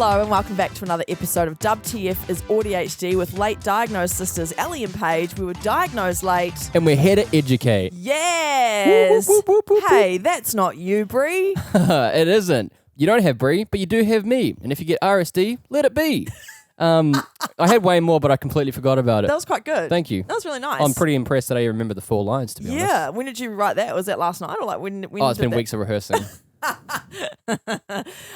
Hello and welcome back to another episode of WTF is AuDHD with late diagnosed sisters Ellie and Paige. We were diagnosed late. And we're here to educate. Yes. Whoop, whoop, whoop, whoop, Hey, that's not you, Brie. It isn't. You don't have Brie, but you do have me. And if you get RSD, let it be. I had way more, but I completely forgot about it. That was quite good. Thank you. That was really nice. I'm pretty impressed that I remember the 4 lines, to be honest. Yeah. When did you write that? Was that last night or like when It's been weeks of rehearsing.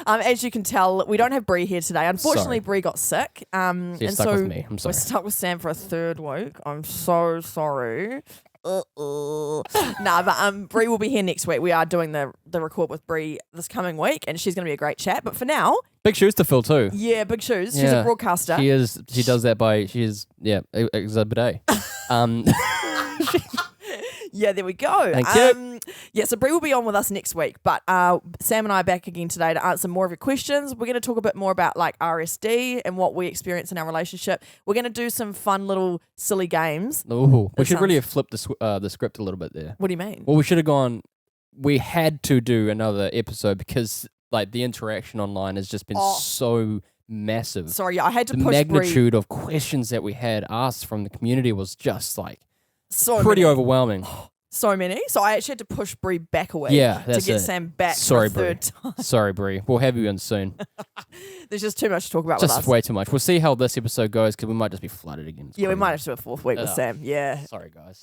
As you can tell, we don't have Brie here today. Unfortunately, Sorry. Brie got sick. So you're stuck with me. I'm sorry. We're stuck with Sam for a third week. I'm so sorry. But Brie will be here next week. We are doing the record with Brie this coming week, and she's going to be a great chat. But for now, Big shoes to fill too. yeah, big shoes. She's Yeah. a broadcaster. She is. She does that by. She is. Yeah, exhibit A. Yeah, there we go. Thank you. Yeah, so Brie will be on with us next week, but Sam and I are back again today to answer more of your questions. We're going to talk a bit more about like RSD and what we experience in our relationship. We're going to do some fun little silly games. Ooh, we should sounds- really have flipped the script a little bit there. What do you mean? Well, we should have gone. We had to do another episode because like the interaction online has just been so massive. Sorry, I had to The push magnitude of questions that we had asked from the community was just like Brie pretty overwhelming. so many. So I actually had to push Brie back away Yeah, to that's get it. Sam back Sorry, for a third time. Sorry, Brie. We'll have you in soon. There's just too much to talk about with Just us. way too much. We'll see how this episode goes because we might just be flooded again. It's Yeah, we crazy. might have to do a fourth week with Ugh. Sam. Yeah. Sorry, guys.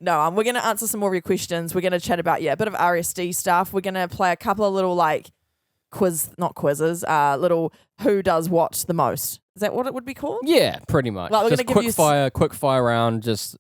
No, we're going to answer some more of your questions. We're going to chat about, a bit of RSD stuff. We're going to play a couple of little, not quizzes, little who does what the most. Is that what it would be called? Yeah, pretty much. Like, we're just gonna give you quick fire round. Just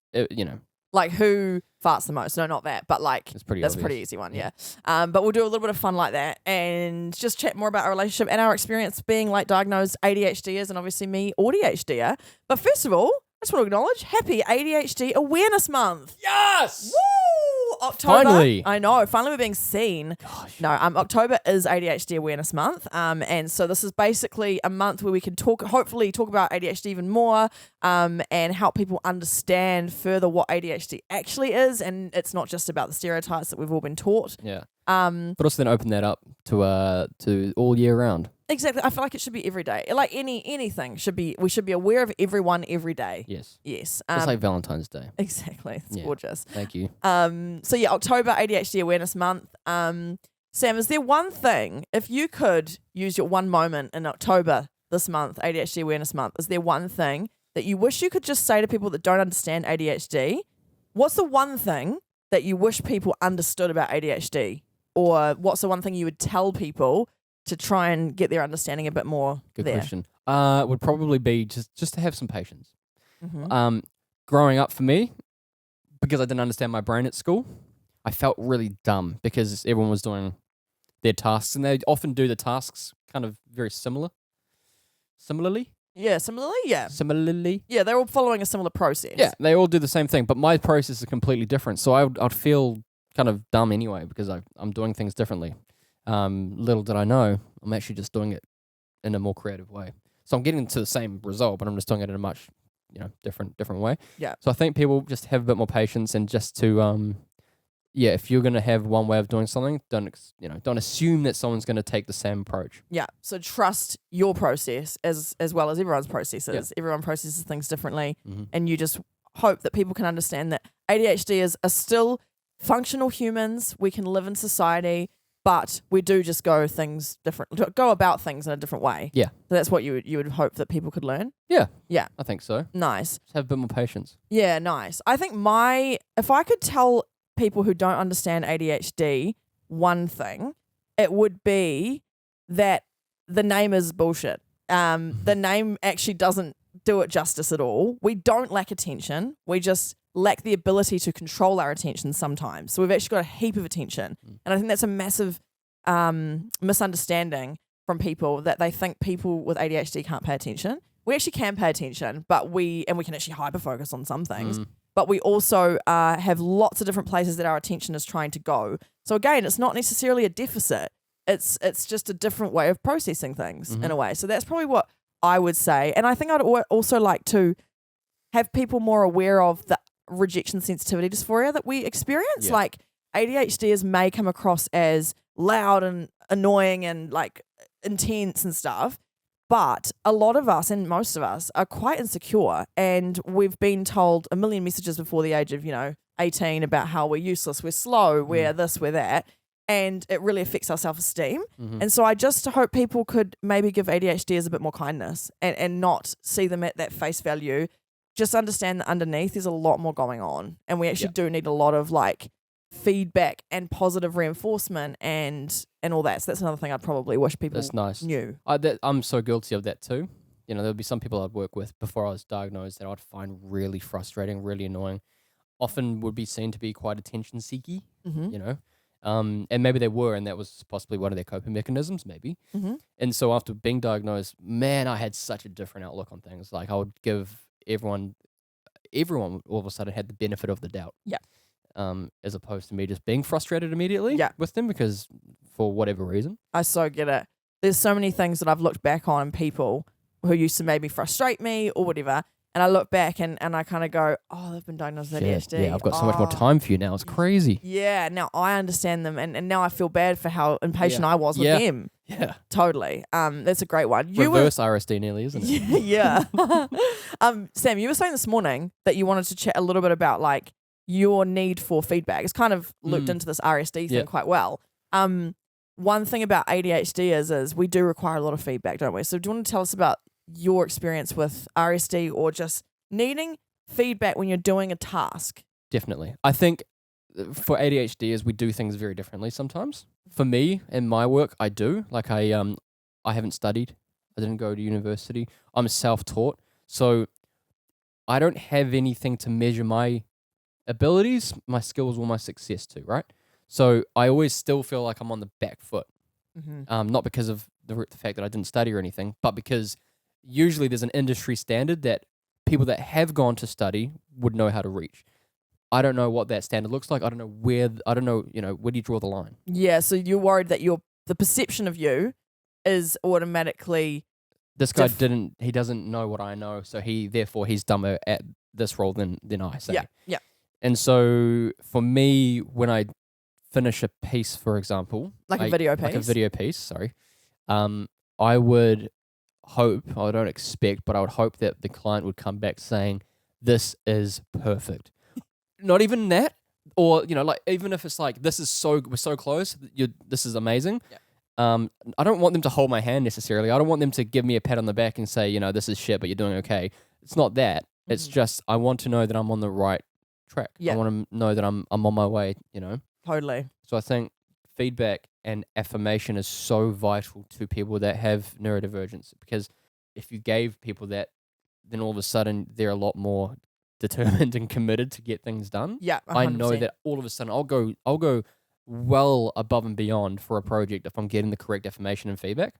Like who farts the most? No, not that, but it's pretty. that's a obvious. pretty easy one, yeah. But we'll do a little bit of fun like that and just chat more about our relationship and our experience being like diagnosed ADHDers and obviously me, AuDHD. But first of all, I just want to acknowledge Happy ADHD Awareness Month. Yes. Woo! October. Finally. I know. Finally, we're being seen. Gosh. No, October is ADHD Awareness Month, and so this is basically a month where we can hopefully talk about ADHD even more, and help people understand further what ADHD actually is, and it's not just about the stereotypes that we've all been taught. Yeah. But also then open that up to all year round. Exactly. I feel like it should be every day. Like anything should be. We should be aware of everyone every day. Yes. Yes. Just like Valentine's Day. Exactly. It's Yeah. gorgeous. Thank you. So yeah, October ADHD Awareness Month. Sam, is there one thing, if you could use your one moment in October this month, ADHD Awareness Month, is there one thing that you wish you could just say to people that don't understand ADHD? What's the one thing that you wish people understood about ADHD? Or what's the one thing you would tell people to try and get their understanding a bit more Good there? question. Would probably be just to have some patience. Mm-hmm. Growing up for me, because I didn't understand my brain at school, I felt really dumb because everyone was doing their tasks and they often do the tasks kind of very similarly. Yeah, similarly, yeah. Similarly. Yeah, they're all following a similar process. Yeah, they all do the same thing, but my process is completely different. So I'd feel kind of dumb anyway because I'm doing things differently. Little did I know, I'm actually just doing it in a more creative way. So I'm getting to the same result, but I'm just doing it in a much, different way. Yeah. So I think people just have a bit more patience and just to, if you're gonna have one way of doing something, don't assume that someone's gonna take the same approach. Yeah. So trust your process as well as everyone's processes. Yeah. Everyone processes things differently, Mm-hmm. and you just hope that people can understand that ADHDers are still functional humans. We can live in society, but we do just go about things in a different way. Yeah. So that's what you would hope that people could learn. Yeah. Yeah. I think so. Nice. Just have a bit more patience. Yeah, nice. I think if I could tell people who don't understand ADHD one thing, it would be that the name is bullshit. The name actually doesn't do it justice at all. We don't lack attention. We just lack the ability to control our attention sometimes. So we've actually got a heap of attention. And I think that's a massive misunderstanding from people, that they think people with ADHD can't pay attention. We actually can pay attention, but we can actually hyper-focus on some things. But we also have lots of different places that our attention is trying to go. So again, it's not necessarily a deficit. It's just a different way of processing things in a way. So that's probably what I would say. And I think I'd also like to have people more aware of the rejection sensitivity dysphoria that we experience. Yeah. Like ADHDers may come across as loud and annoying and like intense and stuff. But a lot of us, and most of us, are quite insecure, and we've been told a million messages before the age of 18 about how we're useless, we're slow, we're this, we're that, and it really affects our self-esteem. And so I just hope people could maybe give ADHDers a bit more kindness and not see them at that face value. Just understand that underneath there's a lot more going on, and we actually do need a lot of feedback and positive reinforcement and all that. So that's another thing I'd probably wish people knew. I'm so guilty of that too. There'll be some people I'd work with before I was diagnosed that I'd find really frustrating, really annoying. Often would be seen to be quite attention seeky, and maybe they were, and that was possibly one of their coping mechanisms, maybe. And so after being diagnosed, man, I had such a different outlook on things. I would give everyone all of a sudden had the benefit of the doubt. Yeah. As opposed to me just being frustrated immediately with them because for whatever reason. I so get it. There's so many things that I've looked back on people who used to maybe frustrate me or whatever, and I look back and I kind of go, oh, they've been diagnosed with ADHD. Yeah, I've got so much more time for you now. It's crazy. Yeah, now I understand them, and now I feel bad for how impatient I was with them. Yeah. Totally. That's a great one. Reverse RSD nearly, isn't it? Yeah. Sam, you were saying this morning that you wanted to chat a little bit about your need for feedback. It's kind of looped into this RSD thing quite well. One thing about ADHD is we do require a lot of feedback, don't we? So do you want to tell us about your experience with RSD or just needing feedback when you're doing a task? Definitely. I think for ADHDers, we do things very differently sometimes. For me, in my work, I do. I haven't studied. I didn't go to university. I'm self-taught. So I don't have anything to measure my abilities, my skills, or my success to, right? So I always still feel like I'm on the back foot. Not because of the fact that I didn't study or anything, but because usually there's an industry standard that people that have gone to study would know how to reach. I don't know what that standard looks like. I don't know where do you draw the line? Yeah, so you're worried that the perception of you is automatically this guy he doesn't know what I know, so he's dumber at this role than I say. Yeah. And so for me, when I finish a piece, for example, a video piece, sorry, I would hope, I don't expect, but I would hope that the client would come back saying, this is perfect. Not even that, or, even if it's we're so close, this is amazing. Yeah. I don't want them to hold my hand necessarily. I don't want them to give me a pat on the back and say, this is shit, but you're doing okay. It's not that. It's just, I want to know that I'm on the right track. Yeah. I want to know that I'm on my way, Totally. So I think feedback and affirmation is so vital to people that have neurodivergence, because if you gave people that, then all of a sudden they're a lot more determined and committed to get things done. Yeah, 100%. I know that all of a sudden I'll go well above and beyond for a project if I'm getting the correct affirmation and feedback.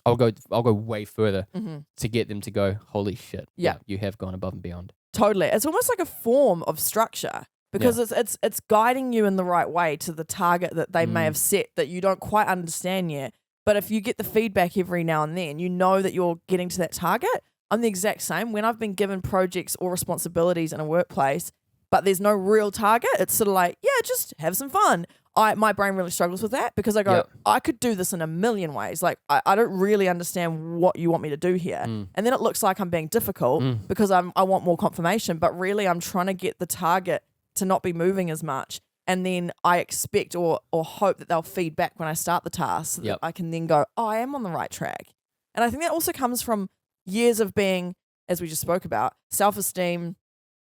I'll go way further to get them to go, holy shit. Yeah, you have gone above and beyond. Totally. It's almost like a form of structure. Because it's guiding you in the right way to the target that they may have set that you don't quite understand yet. But if you get the feedback every now and then, you know that you're getting to that target. I'm the exact same. When I've been given projects or responsibilities in a workplace, but there's no real target, it's sort of just have some fun. My brain really struggles with that because I go, I could do this in a million ways. I don't really understand what you want me to do here. And then it looks like I'm being difficult because I want more confirmation. But really, I'm trying to get the target to not be moving as much, and then I expect or hope that they'll feed back when I start the task so that I can then go, oh, I am on the right track. And I think that also comes from years of being, as we just spoke about, self-esteem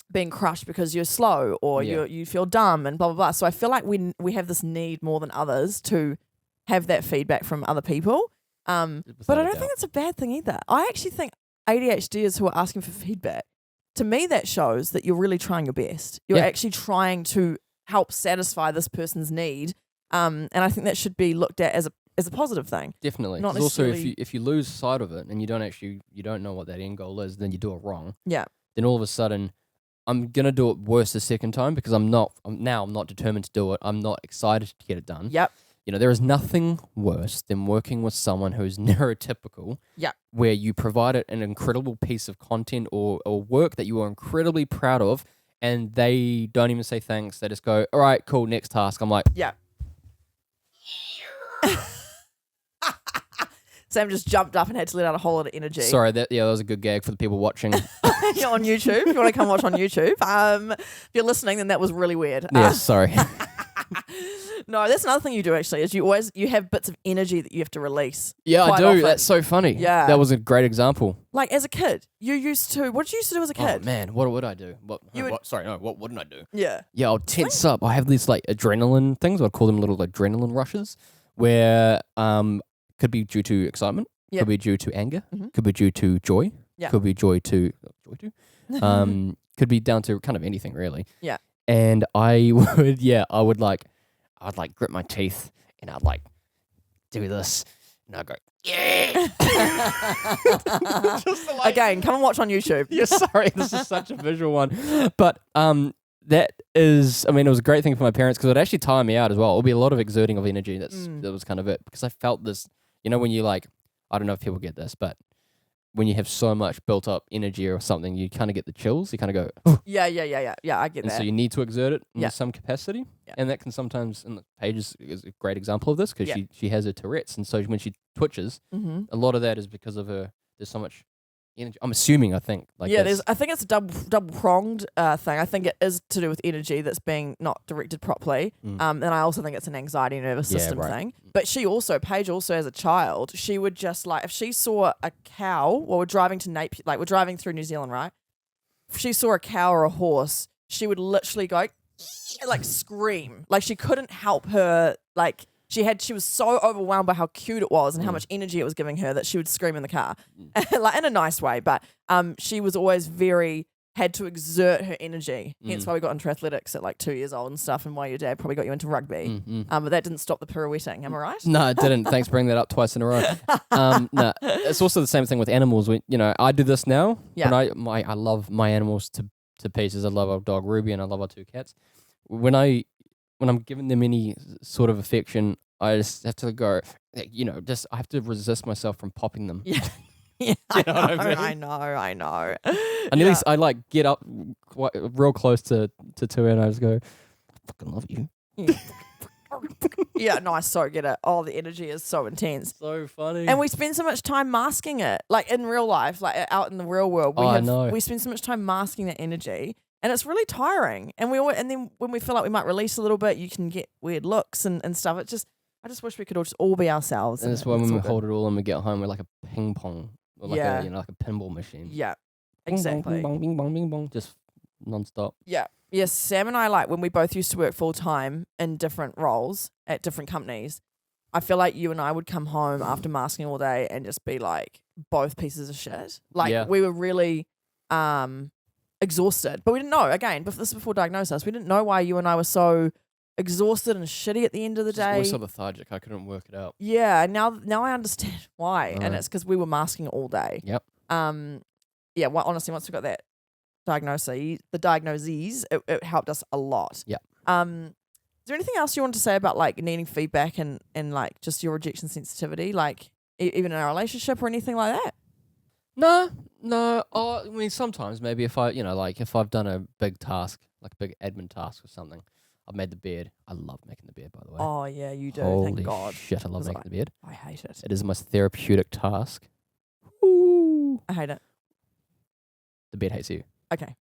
being crushed because you're slow or you feel dumb and blah, blah, blah. So I feel like we have this need more than others to have that feedback from other people. But I don't think it's a bad thing either. I actually think ADHDers who are asking for feedback, to me, that shows that you're really trying your best. You're actually trying to help satisfy this person's need. And I think that should be looked at as a positive thing. Definitely. Not also, necessarily... if you lose sight of it and you don't know what that end goal is, then you do it wrong. Yeah. Then all of a sudden, I'm gonna do it worse the second time because I'm not determined to do it. I'm not excited to get it done. Yep. There is nothing worse than working with someone who's neurotypical. Yeah. Where you provide an incredible piece of content or work that you are incredibly proud of, and they don't even say thanks. They just go, all right, cool, next task. I'm like, yeah. Sam just jumped up and had to let out a whole lot of energy. Sorry, that was a good gag for the people watching. You're on YouTube. If you want to come watch on YouTube. If you're listening, then that was really weird. Yeah, sorry. No, that's another thing you do actually, is you have bits of energy that you have to release. Yeah, I quite do. often. That's so funny. Yeah. That was a great example. Like as a kid, what did you used to do as a kid? Oh man, what would I do? What wouldn't I do? Yeah. Yeah, I'll tense up. I have these like adrenaline things. I'd call them little adrenaline rushes, where could be due to excitement, could be due to anger, could be due to joy, could be joy to, could be down to kind of anything really. Yeah. And I would I'd grip my teeth and I'd like do this and I'd go, yeah. Again, come and watch on YouTube. Yeah, sorry, this is such a visual one. But that is, I mean, it was a great thing for my parents because it actually tire me out as well. It'll be a lot of exerting of energy. That was kind of it, because I felt this, when you like, I don't know if people get this, but when you have so much built up energy or something, you kind of get the chills. You kind of go, oh. Yeah, I get and that. so you need to exert it in some capacity. Yeah. And that can sometimes, and Paige is a great example of this because she has her Tourette's. And so when she twitches, a lot of that is because of her, there's so much energy. I'm assuming, I think. I think it's a double pronged thing. I think it is to do with energy that's being not directed properly. And I also think it's an anxiety nervous system thing. But Paige also as a child, she would just like, if she saw a cow while we're driving to Napier, like we're driving through New Zealand, right? If she saw a cow or a horse, she would literally go, like scream. Like she couldn't help her, like she was so overwhelmed by how cute it was and how much energy it was giving her that she would scream in the car, like in a nice way. But she was always had to exert her energy. Hence why we got into athletics at like 2 years old and stuff, and why your dad probably got you into rugby. But that didn't stop the pirouetting. Am I right? No, it didn't. Thanks for bringing that up twice in a row. No, it's also the same thing with animals. I do this now. Yeah. I love my animals to pieces. I love our dog Ruby and I love our 2 cats. When I'm giving them any sort of affection, I just have to go, I have to resist myself from popping them. Yeah. You know what I mean? I know. And at least I like get up quite real close to two and I just go, I fucking love you. Yeah, no, I so get it. Oh, the energy is so intense. So funny. And we spend so much time masking it, like in real life, like out in the real world. I know. We spend so much time masking that energy, and it's really tiring. And then when we feel like we might release a little bit, you can get weird looks and stuff. I just wish we could all be ourselves. And that's why when we hold it all and we get home, we're like a ping pong, or like like a pinball machine. Yeah, exactly. Bing bong, bing bong, bing bong, just nonstop. Yeah. Yes, Sam and I, like when we both used to work full time in different roles at different companies, I feel like you and I would come home after masking all day and just be like both pieces of shit. Like we were really exhausted, but we didn't know. Again, this is before diagnosis. We didn't know why you and I were so exhausted and shitty at the end of the day. Always so lethargic. I couldn't work it out. Yeah, now I understand why, and it's because we were masking all day. Yep. Yeah. Well, honestly, once we got that diagnoses, it helped us a lot. Yep. Is there anything else you want to say about like needing feedback and like just your rejection sensitivity, like even in a relationship or anything like that? No. Oh, I mean, sometimes maybe if I've done a big task, like a big admin task or something, I've made the bed. I love making the bed, by the way. Oh yeah, you do. Holy thank God. Shit, I love making the bed. I hate it. It is my therapeutic task. Ooh. I hate it. The bed hates you. Okay.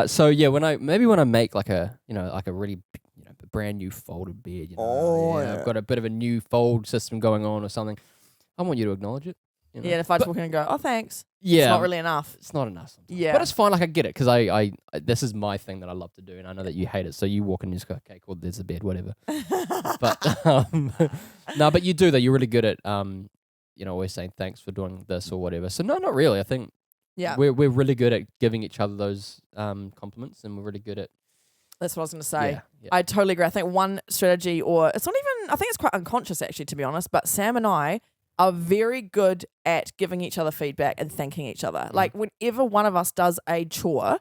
So yeah, when I make like a really brand new folded bed, I've got a bit of a new fold system going on or something, I want you to acknowledge it. Yeah, and if I just walk in and go, oh thanks. Yeah, it's not really enough. It's not enough sometimes. Yeah, but it's fine. Like I get it because I this is my thing that I love to do, and I know that you hate it. So you walk in and just go, okay, cool, there's the bed, whatever. But no, but you do that. You're really good at always saying thanks for doing this or whatever. So no, not really. I think we're really good at giving each other those compliments, and we're really good at. That's what I was going to say. Yeah. I totally agree. I think one strategy, or it's not even, I think it's quite unconscious actually, to be honest, but Sam and I are very good at giving each other feedback and thanking each other. Like whenever one of us does a chore,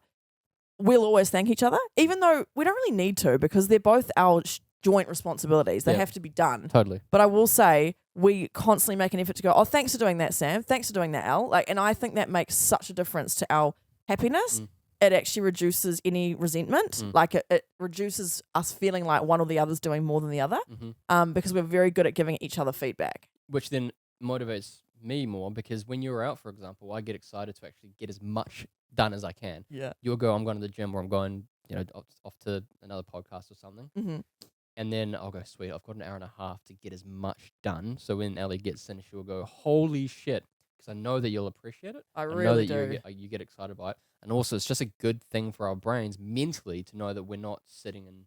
we'll always thank each other, even though we don't really need to because they're both our joint responsibilities. They have to be done. Totally. But I will say we constantly make an effort to go, oh, thanks for doing that, Sam. Thanks for doing that, Elle. And I think that makes such a difference to our happiness. it actually reduces any resentment. Like it reduces us feeling like one or the other's doing more than the other, because we're very good at giving each other feedback. Which then motivates me more, because when you're out, for example, I get excited to actually get as much done as I can. Yeah. You'll go, I'm going to the gym, or I'm going, off to another podcast or something. And then I'll go, sweet, I've got an hour and a half to get as much done. So when Ellie gets in, she'll go, holy shit, because I know that you'll appreciate it. I really know do. that you get excited by it. And also, it's just a good thing for our brains mentally to know that we're not sitting in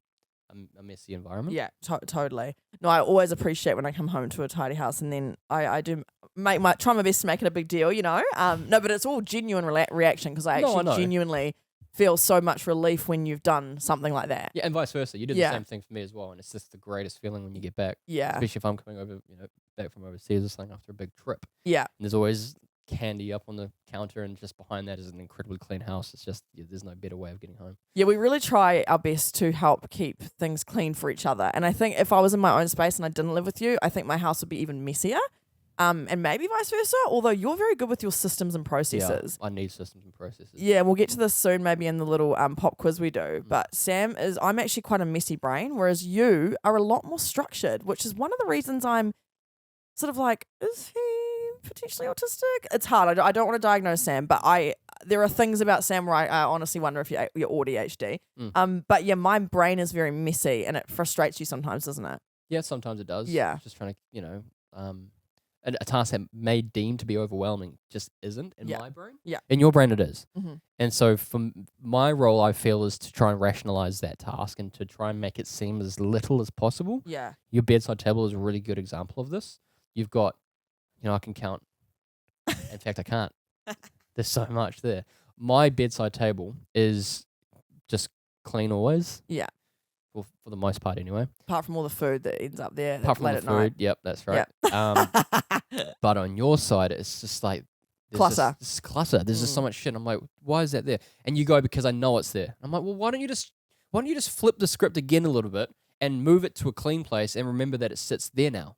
a messy environment. Yeah, totally. No, I always appreciate when I come home to a tidy house, and then I do try my best to make it a big deal, No, but it's all genuine reaction, because I actually genuinely feel so much relief when you've done something like that. Yeah, and vice versa. You did the same thing for me as well, and it's just the greatest feeling when you get back. Yeah. Especially if I'm coming over, back from overseas or something after a big trip. Yeah. And there's always candy up on the counter, and just behind that is an incredibly clean house. It's just, there's no better way of getting home. Yeah, we really try our best to help keep things clean for each other. And I think if I was in my own space and I didn't live with you, I think my house would be even messier. And maybe vice versa, although you're very good with your systems and processes. Yeah, I need systems and processes. Yeah, we'll get to this soon, maybe in the little pop quiz we do. But I'm actually quite a messy brain, whereas you are a lot more structured, which is one of the reasons I'm sort of like, is he potentially autistic? It's hard. I don't want to diagnose Sam, but there are things about Sam where I honestly wonder if you're ADHD. But yeah, my brain is very messy, and it frustrates you sometimes, doesn't it? Yeah, sometimes it does. Yeah. Just trying to, a task that may deem to be overwhelming just isn't in my brain. Yeah. In your brain it is. And so for my role, I feel, is to try and rationalize that task and to try and make it seem as little as possible. Yeah. Your bedside table is a really good example of this. You've got, I can count. In fact, I can't. There's so much there. My bedside table is just clean always. Yeah. Well, for the most part anyway. Apart from all the food that ends up there Apart from late the at food, night. Yep, that's right. But on your side, it's just like clutter. This clutter. There's just so much shit. I'm like, why is that there? And you go, because I know it's there. I'm like, well, why don't you just flip the script again a little bit and move it to a clean place and remember that it sits there now.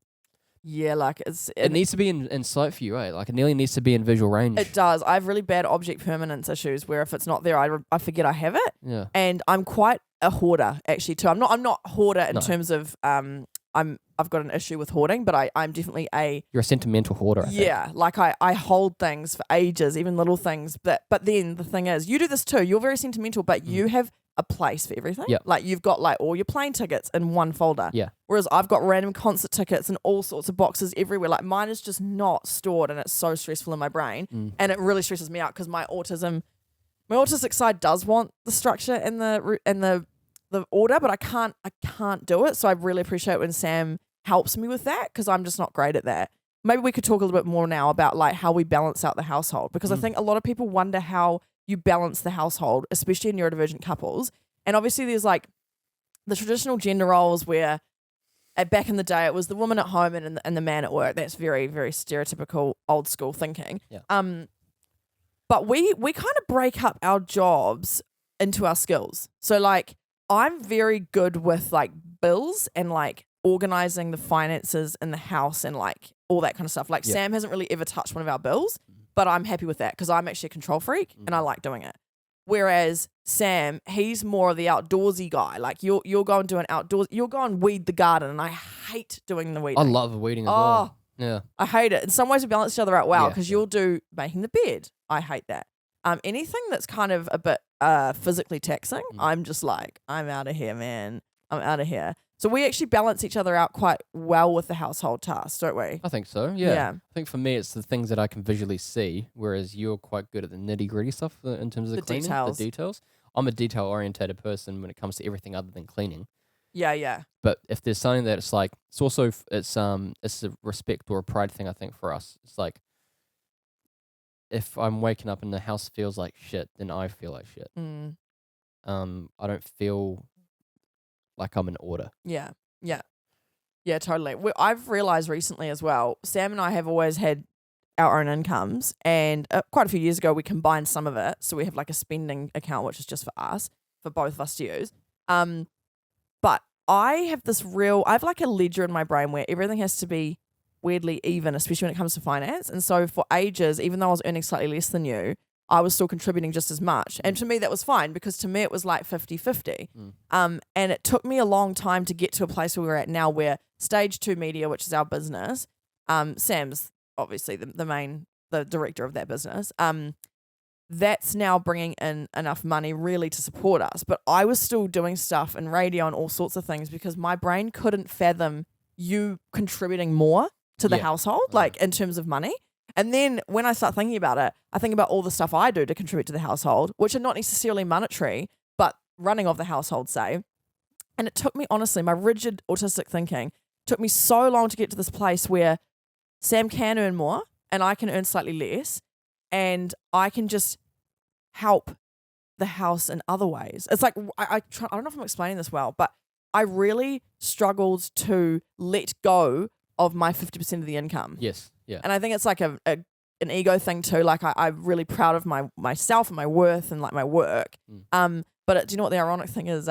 Yeah, like it needs to be in sight for you, right? Like it nearly needs to be in visual range. It does. I have really bad object permanence issues where if it's not there, I forget I have it. Yeah. And I'm quite a hoarder actually too. I'm not a hoarder in terms of I've got an issue with hoarding, but I'm definitely You're a sentimental hoarder, I think. Yeah, like I hold things for ages, even little things. But then the thing is, you do this too. You're very sentimental, but you have a place for everything. Yep. Like you've got like all your plane tickets in one folder. Yeah. Whereas I've got random concert tickets and all sorts of boxes everywhere. Like mine is just not stored, and it's so stressful in my brain. And it really stresses me out because my autistic side does want the structure and the order, but I can't do it. So I really appreciate when Sam helps me with that, because I'm just not great at that. Maybe we could talk a little bit more now about like how we balance out the household, because I think a lot of people wonder how you balance the household, especially in neurodivergent couples. And obviously there's like the traditional gender roles where back in the day it was the woman at home and the man at work. That's very, very stereotypical old school thinking. Yeah. But we kind of break up our jobs into our skills. So like I'm very good with like bills and like organizing the finances in the house and like all that kind of stuff. Like Sam hasn't really ever touched one of our bills, but I'm happy with that because I'm actually a control freak and I like doing it. Whereas Sam, he's more of the outdoorsy guy. Like you'll go and do an outdoors, you'll go and weed the garden, and I hate doing the weeding. I love weeding as well. Yeah. I hate it. In some ways we balance each other out well, because you'll do making the bed. I hate that. Anything that's kind of a bit physically taxing, I'm just like, I'm out of here, man. I'm out of here. So we actually balance each other out quite well with the household tasks, don't we? I think so, yeah. I think for me it's the things that I can visually see, whereas you're quite good at the nitty-gritty stuff in terms of the cleaning, the details. I'm a detail-orientated person when it comes to everything other than cleaning. Yeah. But if there's something that it's like, it's also, it's a respect or a pride thing, I think, for us. It's like, if I'm waking up and the house feels like shit, then I feel like shit. I don't feel like I'm in order. Yeah, totally. I've realized recently as well, Sam and I have always had our own incomes, and quite a few years ago we combined some of it, so we have like a spending account which is just for us, for both of us to use. But I have like a ledger in my brain where everything has to be weirdly even, especially when it comes to finance. And so for ages, even though I was earning slightly less than you, I was still contributing just as much. And to me, that was fine because to me, it was like 50-50. And it took me a long time to get to a place where we're at now where Stage 2 Media, which is our business, Sam's obviously the director of that business, that's now bringing in enough money really to support us. But I was still doing stuff in radio and all sorts of things because my brain couldn't fathom you contributing more to the household, like in terms of money. And then when I start thinking about it, I think about all the stuff I do to contribute to the household, which are not necessarily monetary, but running of the household, say. And it took me, honestly, my rigid autistic thinking took me so long to get to this place where Sam can earn more and I can earn slightly less and I can just help the house in other ways. It's like, I don't know if I'm explaining this well, but I really struggled to let go of my 50% of the income. Yes. Yeah. And I think it's like an ego thing too. Like I'm really proud of myself and my worth and like my work. But do you know what the ironic thing is,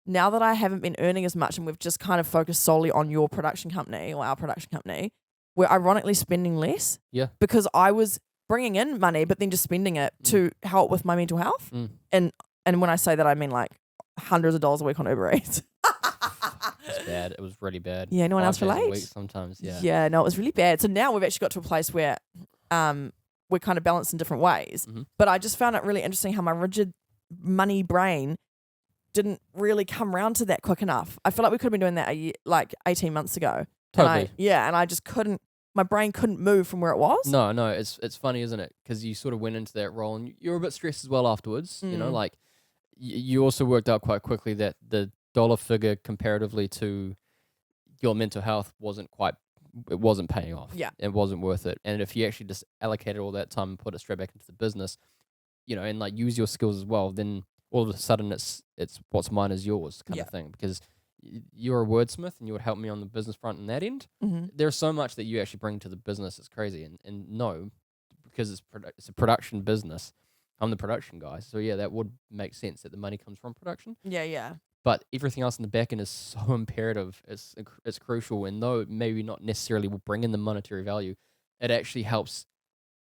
now that I haven't been earning as much and we've just kind of focused solely on your production company or our production company, we're ironically spending less. Yeah. Because I was bringing in money, but then just spending it to help with my mental health. And when I say that, I mean like hundreds of dollars a week on Uber Eats. It's bad. It was really bad. Yeah, no one else relates. Sometimes, yeah. Yeah, no, it was really bad. So now we've actually got to a place where we're kind of balanced in different ways. But I just found it really interesting how my rigid money brain didn't really come around to that quick enough. I feel like we could have been doing that 18 months ago. Totally. And I just couldn't. My brain couldn't move from where it was. No, it's funny, isn't it? Because you sort of went into that role and you were a bit stressed as well afterwards. You know, like you also worked out quite quickly that the dollar figure comparatively to your mental health wasn't paying off. Yeah. It wasn't worth it. And if you actually just allocated all that time and put it straight back into the business, you know, and like use your skills as well, then all of a sudden it's what's mine is yours kind of thing. Because you're a wordsmith and you would help me on the business front in that end. There's so much that you actually bring to the business. It's crazy. And no, because it's a production business, I'm the production guy. So yeah, that would make sense that the money comes from production. Yeah. But everything else in the back end is so imperative. It's crucial. And though it maybe not necessarily will bring in the monetary value, it actually helps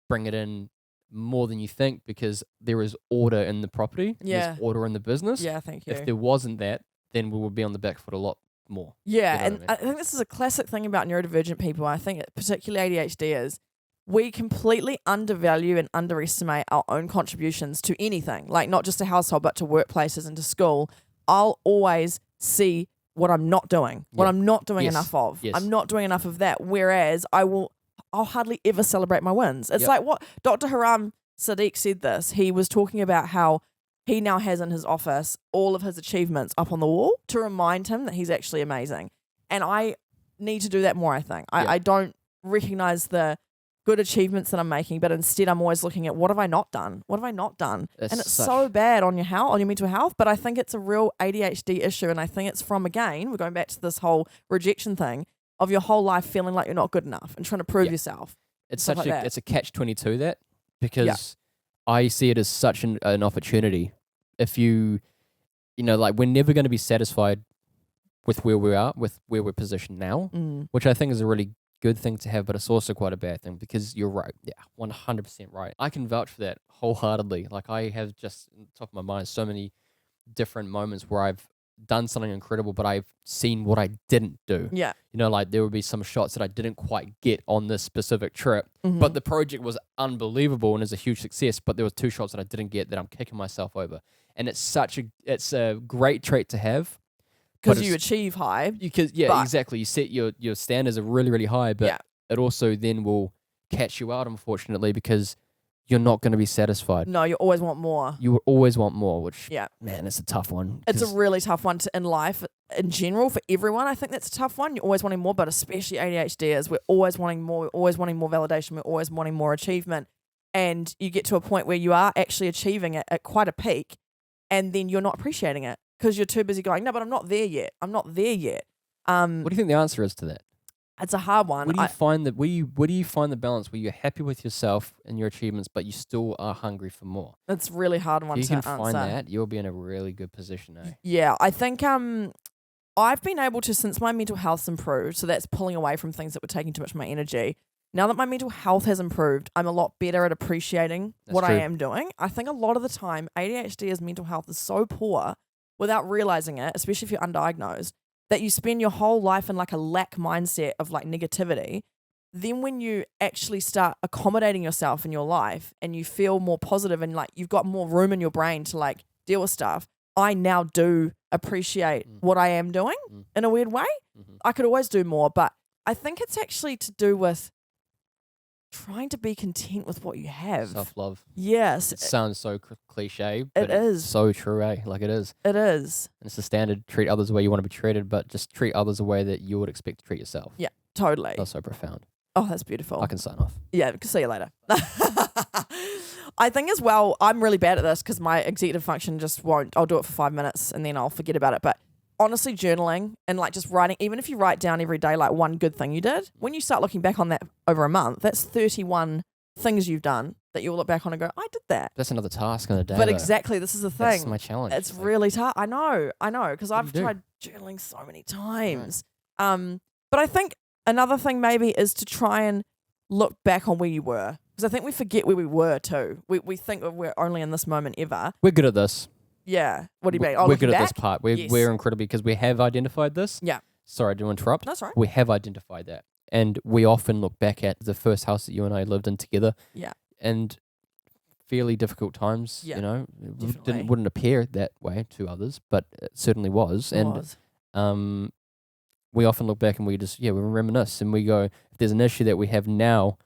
bring it in more than you think because there is order in the property. Yeah. There's order in the business. Yeah, thank you. If there wasn't that, then we would be on the back foot a lot more. Yeah, you know and I think this is a classic thing about neurodivergent people. I think particularly ADHDers, we completely undervalue and underestimate our own contributions to anything, like not just to household, but to workplaces and to school. I'll always see what I'm not doing, what I'm not doing enough of. Yes. I'm not doing enough of that. Whereas I'll hardly ever celebrate my wins. It's like what Dr. Haram Sadiq said this. He was talking about how he now has in his office all of his achievements up on the wall to remind him that he's actually amazing. And I need to do that more, I think. I don't recognize the good achievements that I'm making, but instead I'm always looking at what have I not done? What have I not done? And it's so bad on your mental health, but I think it's a real ADHD issue, and I think it's from, again, we're going back to this whole rejection thing of your whole life feeling like you're not good enough and trying to prove yourself. It's it's a catch-22 that, because I see it as such an opportunity. If you know, like we're never going to be satisfied with where we are, with where we're positioned now, which I think is a really good thing to have, but it's also quite a bad thing because you're right. Yeah, 100% right. I can vouch for that wholeheartedly. Like I have just on top of my mind so many different moments where I've done something incredible, but I've seen what I didn't do. Yeah. You know, like there would be some shots that I didn't quite get on this specific trip, but the project was unbelievable and is a huge success, but there were 2 shots that I didn't get that I'm kicking myself over. And it's a great trait to have. Because you achieve high. Exactly. You set your standards are really, really high, but it also then will catch you out, unfortunately, because you're not going to be satisfied. No, you always want more. You will always want more, which, man, it's a tough one. It's a really tough one in life in general for everyone. I think that's a tough one. You're always wanting more, but especially ADHDers, we're always wanting more. We're always wanting more validation. We're always wanting more achievement. And you get to a point where you are actually achieving it at quite a peak, and then you're not appreciating it because you're too busy going, no, but I'm not there yet. I'm not there yet. What do you think the answer is to that? It's a hard one. Where do you find the balance where you're happy with yourself and your achievements, but you still are hungry for more? It's a really hard one to answer. If you can find that, you'll be in a really good position, eh? Yeah, I think I've been able to, since my mental health's improved, so that's pulling away from things that were taking too much of my energy, now that my mental health has improved, I'm a lot better at appreciating what I am doing. I think a lot of the time ADHD's mental health is so poor without realizing it, especially if you're undiagnosed, that you spend your whole life in like a lack mindset of like negativity. Then when you actually start accommodating yourself in your life and you feel more positive and like you've got more room in your brain to like deal with stuff, I now do appreciate what I am doing in a weird way. I could always do more, but I think it's actually to do with trying to be content with what you have. Self-love. Yes. It sounds so cliche, but it is so true, eh? Like it is. It is. And it's the standard, treat others the way you want to be treated, but just treat others the way that you would expect to treat yourself. Yeah, totally. That's so profound. Oh, that's beautiful. I can sign off. Yeah, see you later. I think as well, I'm really bad at this because my executive function just won't. I'll do it for 5 minutes and then I'll forget about it. But honestly, journaling and like just writing, even if you write down every day like one good thing you did, when you start looking back on that over a month, that's 31 things you've done that you'll look back on and go, I did that. That's another task in a day. But exactly, this is the thing. That's my challenge. It's like, really tough. I know, because I've tried journaling so many times. Right. But I think another thing maybe is to try and look back on where you were. Because I think we forget where we were too. We think that we're only in this moment ever. We're good at this. Yeah. What do you mean? Oh, we're good back? at this part. We're incredibly, because we have identified this. Yeah. Sorry, I didn't interrupt. That's right. We have identified that. And we often look back at the first house that you and I lived in together. Yeah. And fairly difficult times, you know. It wouldn't appear that way to others, but it certainly was. We often look back and we just, we reminisce and we go, if there's an issue that we have now,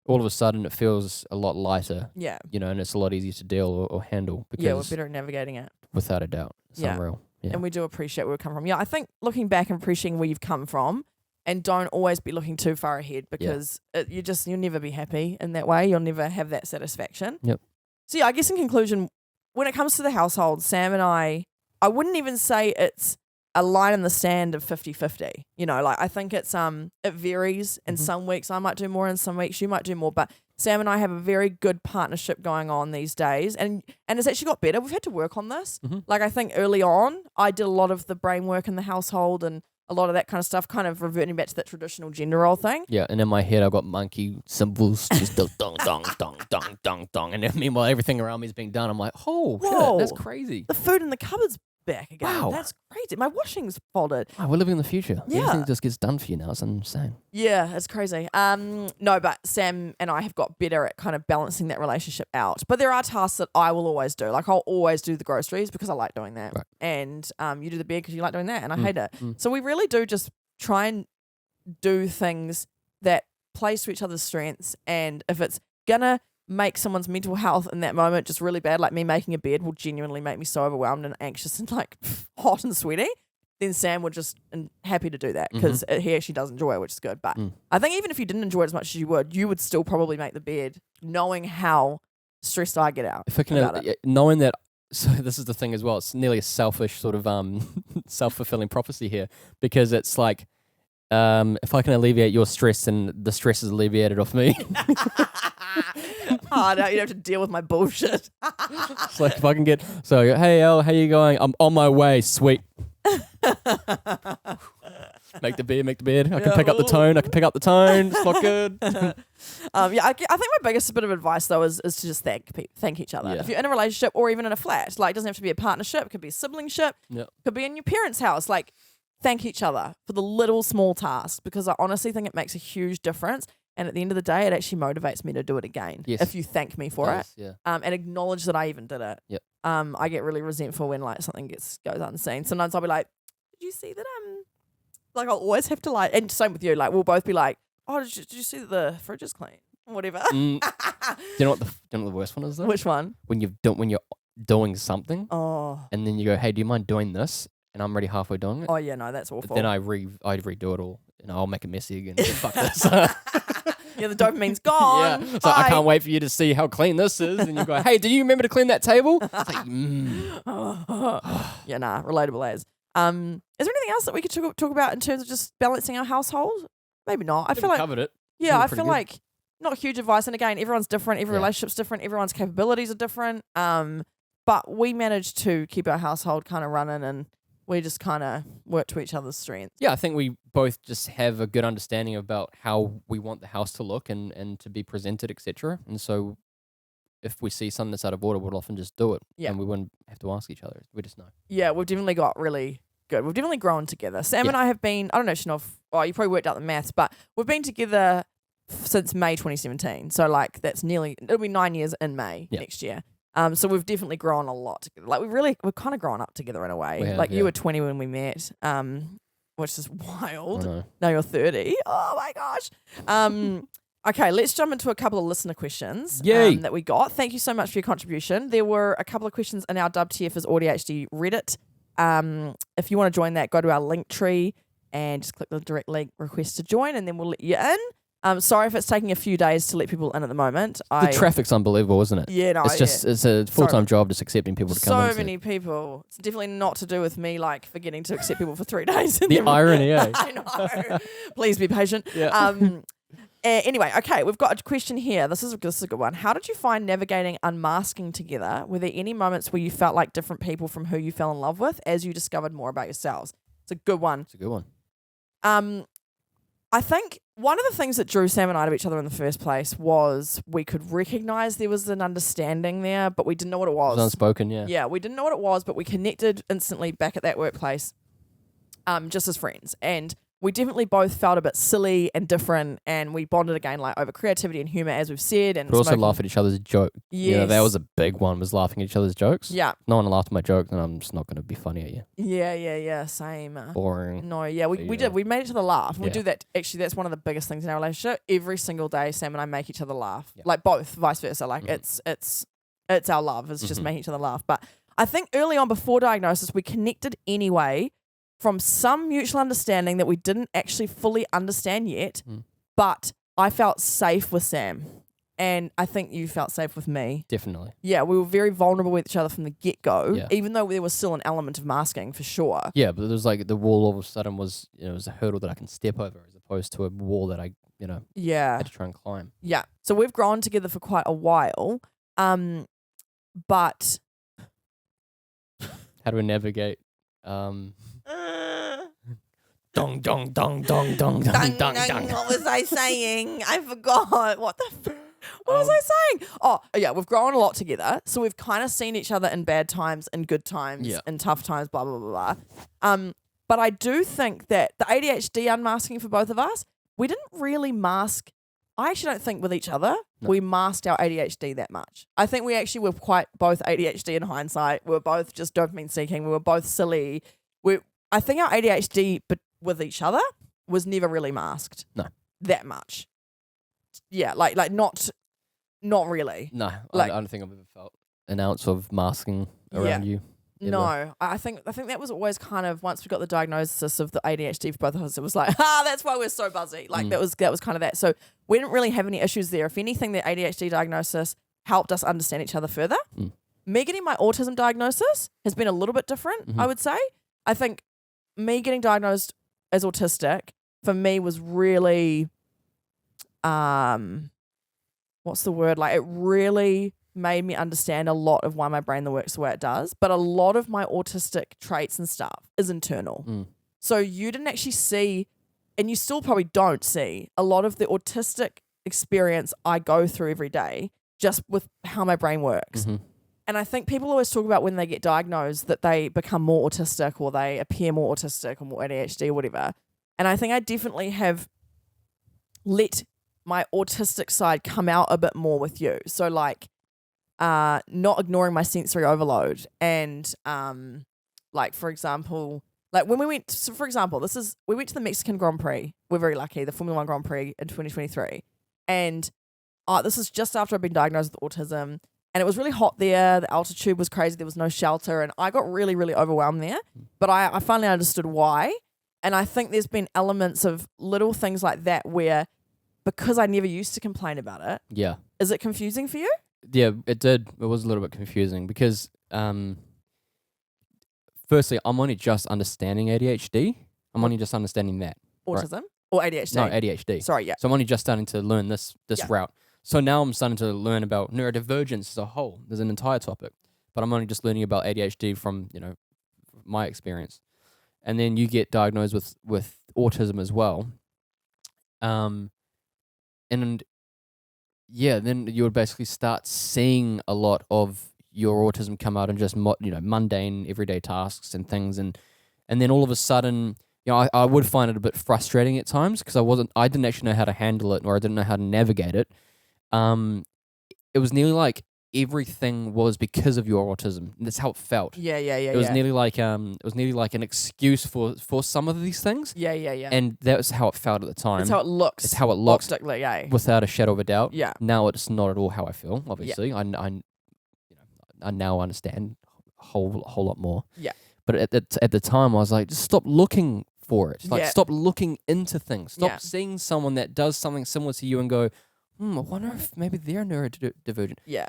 all of a sudden it feels a lot lighter. Yeah. You know, and it's a lot easier to deal or handle. Because we're better at navigating it. Without a doubt. It's unreal. Yeah. And we do appreciate where we've come from. Yeah, I think looking back and appreciating where you've come from and don't always be looking too far ahead because you'll never be happy in that way. You'll never have that satisfaction. Yep. So I guess in conclusion, when it comes to the household, Sam and I wouldn't even say it's a line in the sand of 50-50. You know, like I think it's it varies. And some weeks I might do more and some weeks you might do more. But Sam and I have a very good partnership going on these days. And it's actually got better. We've had to work on this. Like I think early on I did a lot of the brain work in the household and a lot of that kind of stuff, kind of reverting back to that traditional gender role thing. Yeah, and in my head I've got monkey symbols, just dong, dong, dong, dong, dong, dong. And meanwhile everything around me is being done. I'm like, oh, shit, that's crazy. The food in the cupboard's back again. Wow. That's crazy. My washing's folded. Wow, we're living in the future. Yeah. Everything just gets done for you now. It's insane. Yeah, it's crazy. No, but Sam and I have got better at kind of balancing that relationship out. But there are tasks that I will always do. Like I'll always do the groceries because I like doing that. Right. And you do the bed because you like doing that and I hate it. So we really do just try and do things that plays to each other's strengths. And if it's gonna make someone's mental health in that moment just really bad, like me making a bed will genuinely make me so overwhelmed and anxious and like hot and sweaty, then Sam would just happy to do that because he actually does enjoy it, which is good. But I think even if you didn't enjoy it as much as you would still probably make the bed knowing how stressed I get out. If I can, knowing that, so this is the thing as well, it's nearly a selfish sort of self-fulfilling prophecy here, because it's like, if I can alleviate your stress, then the stress is alleviated off me. Oh, now you have to deal with my bullshit. It's like if I can get, so hey Elle, how you going? I'm on my way, sweet. Make the bed. I can pick up the tone. It's not good. I think my biggest bit of advice though is to just thank each other. Yeah. If you're in a relationship or even in a flat, like it doesn't have to be a partnership. It could be a siblingship. Yep. Could be in your parents' house. Like thank each other for the little small tasks, because I honestly think it makes a huge difference. And at the end of the day, it actually motivates me to do it again. Yes. If you thank me for it, and acknowledge that I even did it. Yep. I get really resentful when like something goes unseen. Sometimes I'll be like, "Did you see that?" Like I'll always have to like, and same with you. Like we'll both be like, "Oh, did you see that the fridge is clean?" Whatever. Do you know what the worst one is though? Which one? When you're doing something, and then you go, "Hey, do you mind doing this?" And I'm already halfway doing it. Oh yeah, no, that's awful. But then I redo it all, and I'll make it messy again. Fuck this. Yeah, the dopamine's gone. Yeah. So I can't wait for you to see how clean this is. And you go, hey, do you remember to clean that table? It's like, Yeah, nah, relatable as. Is there anything else that we could talk about in terms of just balancing our household? Maybe not. I feel like covered it. Yeah, I feel like not huge advice. And again, everyone's different. Every relationship's different. Everyone's capabilities are different. But we managed to keep our household kind of running and We just kind of work to each other's strengths. Yeah, I think we both just have a good understanding about how we want the house to look and to be presented, etc. And so if we see something that's out of order, we'll often just do it. Yeah. And we wouldn't have to ask each other. We just know. Yeah, we've definitely got really good. We've definitely grown together. Sam and I have been, I don't know if you know, you probably worked out the maths, but we've been together since May 2017. So like it'll be 9 years in May next year. So we've definitely grown a lot together. Like we've kind of grown up together in a way. You were 20 when we met, which is wild. Now you're 30. Oh my gosh. Okay, let's jump into a couple of listener questions that we got. Thank you so much for your contribution. There were a couple of questions in our WTF is AuDHD Reddit. If you want to join that, go to our link tree and just click the direct link request to join, and then we'll let you in. Sorry if it's taking a few days to let people in at the moment. The traffic's unbelievable, isn't it? Yeah, no, it's a full-time job just accepting people to come in. So many people. It's definitely not to do with me like forgetting to accept people for 3 days. The irony, eh? I know. Please be patient. Yeah. Anyway, okay, we've got a question here. This is a good one. How did you find navigating unmasking together? Were there any moments where you felt like different people from who you fell in love with as you discovered more about yourselves? It's a good one. It's a good one. I think one of the things that drew Sam and I to each other in the first place was we could recognise there was an understanding there, but we didn't know what it was. It was unspoken, yeah. Yeah, we didn't know what it was, but we connected instantly back at that workplace just as friends. And we definitely both felt a bit silly and different, and we bonded again like over creativity and humour, as we've said. And but also laugh at each other's jokes. Yes. You know, that was a big one, was laughing at each other's jokes. Yeah. No one laughed at my joke, then I'm just not going to be funny at you. Yeah, same. Boring. No, yeah, we did. We made each other laugh. We do that. Actually, that's one of the biggest things in our relationship. Every single day, Sam and I make each other laugh. Yeah. Like both, vice versa. Like it's our love. It's just making each other laugh. But I think early on before diagnosis, we connected anyway from some mutual understanding that we didn't actually fully understand yet, but I felt safe with Sam. And I think you felt safe with me. Definitely. Yeah, we were very vulnerable with each other from the get-go, even though there was still an element of masking for sure. Yeah, but there was like the wall all of a sudden was, it was a hurdle that I can step over as opposed to a wall that I, had to try and climb. Yeah. So we've grown together for quite a while, but... How do we navigate... Dong, dong, dong, dong, dong, dong, dong, dong. What was I saying? I forgot. What was I saying? Oh, yeah, we've grown a lot together. So we've kind of seen each other in bad times and good times and tough times, blah, blah, blah, blah. But I do think that the ADHD unmasking for both of us, we didn't really mask. I actually don't think with each other we masked our ADHD that much. I think we actually were quite both ADHD in hindsight. We were both just dopamine seeking. We were both silly. I think our ADHD with each other was never really masked. No. That much. Yeah, like not really. No, I don't think I've ever felt an ounce of masking around you. Ever. No, I think that was always kind of, once we got the diagnosis of the ADHD for both of us, it was like, that's why we're so buzzy. Like that was kind of that. So we didn't really have any issues there. If anything, the ADHD diagnosis helped us understand each other further. Me getting my autism diagnosis has been a little bit different, I would say. I think me getting diagnosed as autistic for me was really, what's the word? Like, it really made me understand a lot of why my brain works the way it does. But a lot of my autistic traits and stuff is internal. So you didn't actually see, and you still probably don't see, a lot of the autistic experience I go through every day just with how my brain works. And I think people always talk about when they get diagnosed that they become more autistic or they appear more autistic or more ADHD or whatever. And I think I definitely have let my autistic side come out a bit more with you. So like not ignoring my sensory overload. And like, for example, like when we went, so for example, we went to the Mexican Grand Prix. We're very lucky, the Formula 1 Grand Prix in 2023. And this is just after I've been diagnosed with autism. And it was really hot there. The altitude was crazy. There was no shelter. And I got really, really overwhelmed there. But I finally understood why. And I think there's been elements of little things like that where, because I never used to complain about it. Yeah. Is it confusing for you? Yeah, it did. It was a little bit confusing because, firstly, I'm only just understanding ADHD. I'm only just understanding that. Autism? Right? Or ADHD? No, ADHD. Sorry, yeah. So I'm only just starting to learn this route. So now I'm starting to learn about neurodivergence as a whole. There's an entire topic. But I'm only just learning about ADHD from, my experience. and then you get diagnosed with autism as well. And yeah, then you would basically start seeing a lot of your autism come out in just mundane everyday tasks and things, and then all of a sudden, I would find it a bit frustrating at times because I didn't actually know how to handle it, or I didn't know how to navigate it. It was nearly like everything was because of your autism. And that's how it felt. Yeah. It was nearly like an excuse for some of these things. Yeah. And that was how it felt at the time. It's how it looks. It's how it looks. Optically, without a shadow of a doubt. Yeah. Now it's not at all how I feel. Obviously, I now understand a whole lot more. Yeah. But at the time, I was like, just stop looking for it. Like, stop looking into things. Stop seeing someone that does something similar to you and go, I wonder if maybe they're neurodivergent. Yeah.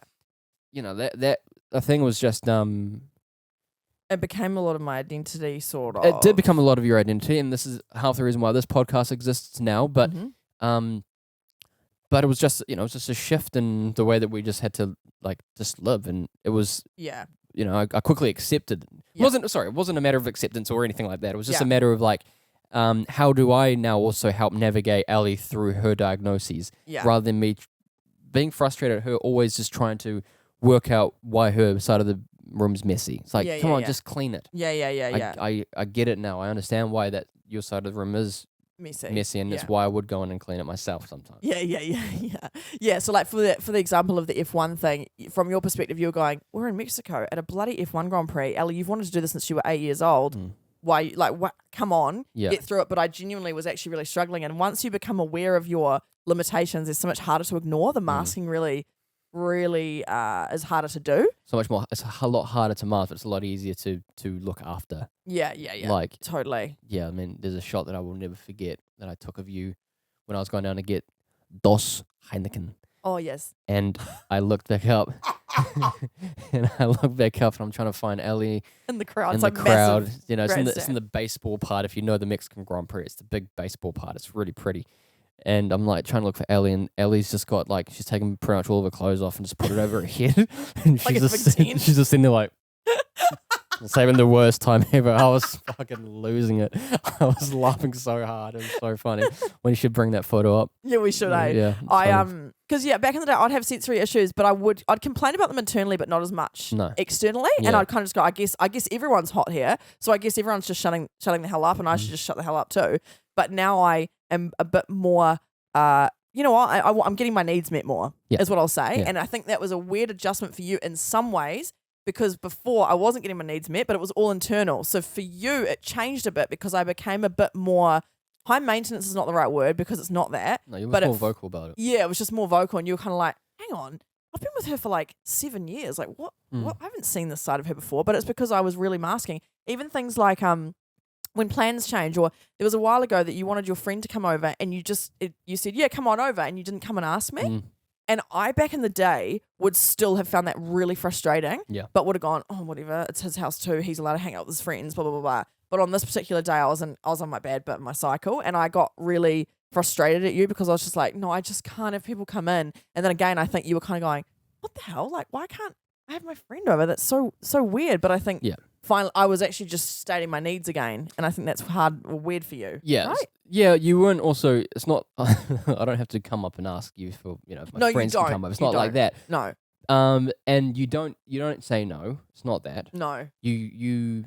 That the thing was just it became a lot of my identity, sort of. It did become a lot of your identity, and this is half the reason why this podcast exists now. But but it was just a shift in the way that we just had to just live, and it was I quickly accepted. It wasn't a matter of acceptance or anything like that. It was just a matter of how do I now also help navigate Ellie through her diagnoses, rather than me being frustrated at her always just trying to work out why her side of the room's messy. It's like, come on, just clean it. Yeah. I get it now. I understand why that your side of the room is messy, and it's why I would go in and clean it myself sometimes. Yeah. So for the example of the F1 thing, from your perspective, you're going, we're in Mexico at a bloody F1 Grand Prix. Ellie, you've wanted to do this since you were 8 years old. Why, what? Come on, get through it. But I genuinely was actually really struggling. And once you become aware of your limitations, it's so much harder to ignore. The masking really is harder to do. So much more. It's a lot harder to mask, but it's a lot easier to look after. Yeah. Totally. Yeah, I mean, there's a shot that I will never forget that I took of you when I was going down to get Dos Heineken. Oh, yes. And I looked back up. And I'm trying to find Ellie in the crowd. It's in the baseball part. If you know the Mexican Grand Prix, it's the big baseball part. It's really pretty. And I'm trying to look for Ellie, and Ellie's just got she's taken pretty much all of her clothes off and just put it over her head. And she's just sitting there it's having the worst time ever. I was fucking losing it. I was laughing so hard. It was so funny. We should bring that photo up. Yeah, we should. Yeah. Because back in the day, I'd have sensory issues, but I'd complain about them internally, but not as much externally. Yeah. And I'd kind of just go, I guess everyone's hot here, so I guess everyone's just shutting the hell up, and I should just shut the hell up too. But now I am a bit more. I'm getting my needs met more. Is what I'll say, and I think that was a weird adjustment for you in some ways. Because before I wasn't getting my needs met, but it was all internal. So for you, it changed a bit because I became a bit more high maintenance is not the right word because it's not that. No, you were more vocal about it. Yeah, it was just more vocal, and you were kind of like, hang on, I've been with her for 7 years. What? I haven't seen this side of her before, but it's because I was really masking. Even things like when plans change, or there was a while ago that you wanted your friend to come over, and you said, yeah, come on over, and you didn't come and ask me. And I, back in the day, would still have found that really frustrating. Yeah. But would have gone, oh, whatever, it's his house too. He's allowed to hang out with his friends, blah, blah, blah, blah. But on this particular day, I was on my bad bit of my cycle, and I got really frustrated at you because I was just like, no, I just can't have people come in. And then again, I think you were kind of going, what the hell? Why can't I have my friend over? That's so weird. But I think finally, I was actually just stating my needs again, and I think that's hard or weird for you. Yeah. Right? Yeah, you weren't also, it's not, I don't have to come up and ask you for, if my friends can come up. It's not like that. No. And you don't say no. It's not that. No. You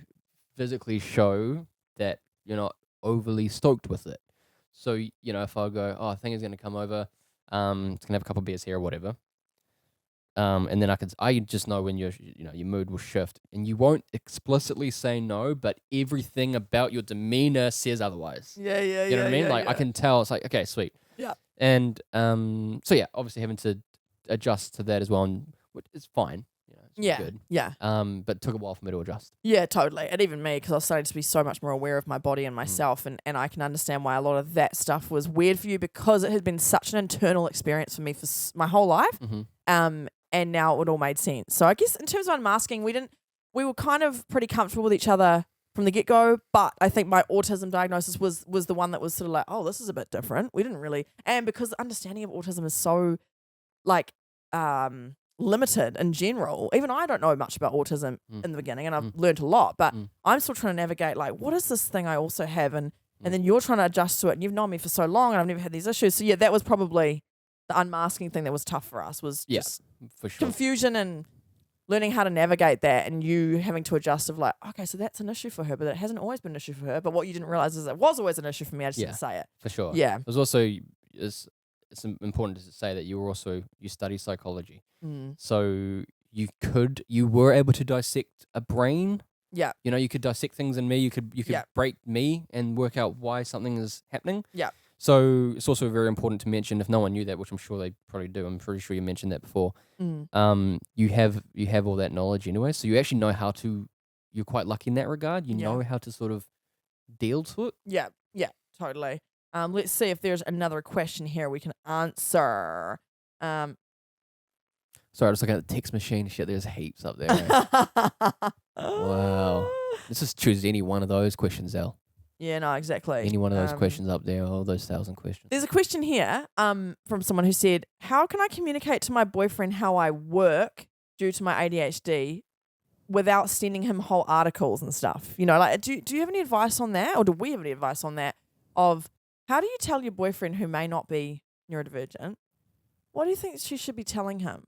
physically show that you're not overly stoked with it. So, if I go, I think he's going to come over, it's going to have a couple of beers here or whatever. And then I just know when your mood will shift, and you won't explicitly say no, but everything about your demeanor says otherwise. Yeah. You know what I mean? I can tell. It's like, okay, sweet. Yeah. And obviously having to adjust to that as well, and it's fine. It's good. Yeah. But it took a while for me to adjust. Yeah, totally. And even me, because I was starting to be so much more aware of my body and myself, and I can understand why a lot of that stuff was weird for you, because it had been such an internal experience for me for my whole life. Mm-hmm. And now it all made sense. So I guess in terms of unmasking, we were kind of pretty comfortable with each other from the get-go, but I think my autism diagnosis was the one that was sort of like, oh, this is a bit different. We didn't really, and because the understanding of autism is so limited in general. Even I don't know much about autism in the beginning, and I've learned a lot, but I'm still trying to navigate, like, what is this thing I also have? And then you're trying to adjust to it, and you've known me for so long, and I've never had these issues. So yeah, that was probably the unmasking thing that was tough for us, was just for sure. confusion and learning how to navigate that, and you having to adjust of like, okay, so that's an issue for her, but it hasn't always been an issue for her. But what you didn't realize is it was always an issue for me. I just didn't say it. For sure. Yeah. It was also, it's important to say that you study psychology. So you were able to dissect a brain. Yeah. You know, you could dissect things in me. You could break me and work out why something is happening. Yeah. So it's also very important to mention, if no one knew that, which I'm sure they probably do. I'm pretty sure you mentioned that before. You have all that knowledge anyway. So you actually know how to. You're quite lucky in that regard. You know how to sort of deal to it. Yeah. Yeah. Totally. Let's see if there's another question here we can answer. Sorry, I was looking at the text machine. Shit, there's heaps up there. Wow. Let's just choose any one of those questions, Elle. Yeah, no, exactly. Any one of those questions up there, all those 1,000 questions. There's a question here from someone who said, how can I communicate to my boyfriend how I work due to my ADHD without sending him whole articles and stuff? You know, like, do you have any advice on that? Or do we have any advice on that of how do you tell your boyfriend who may not be neurodivergent, what do you think she should be telling him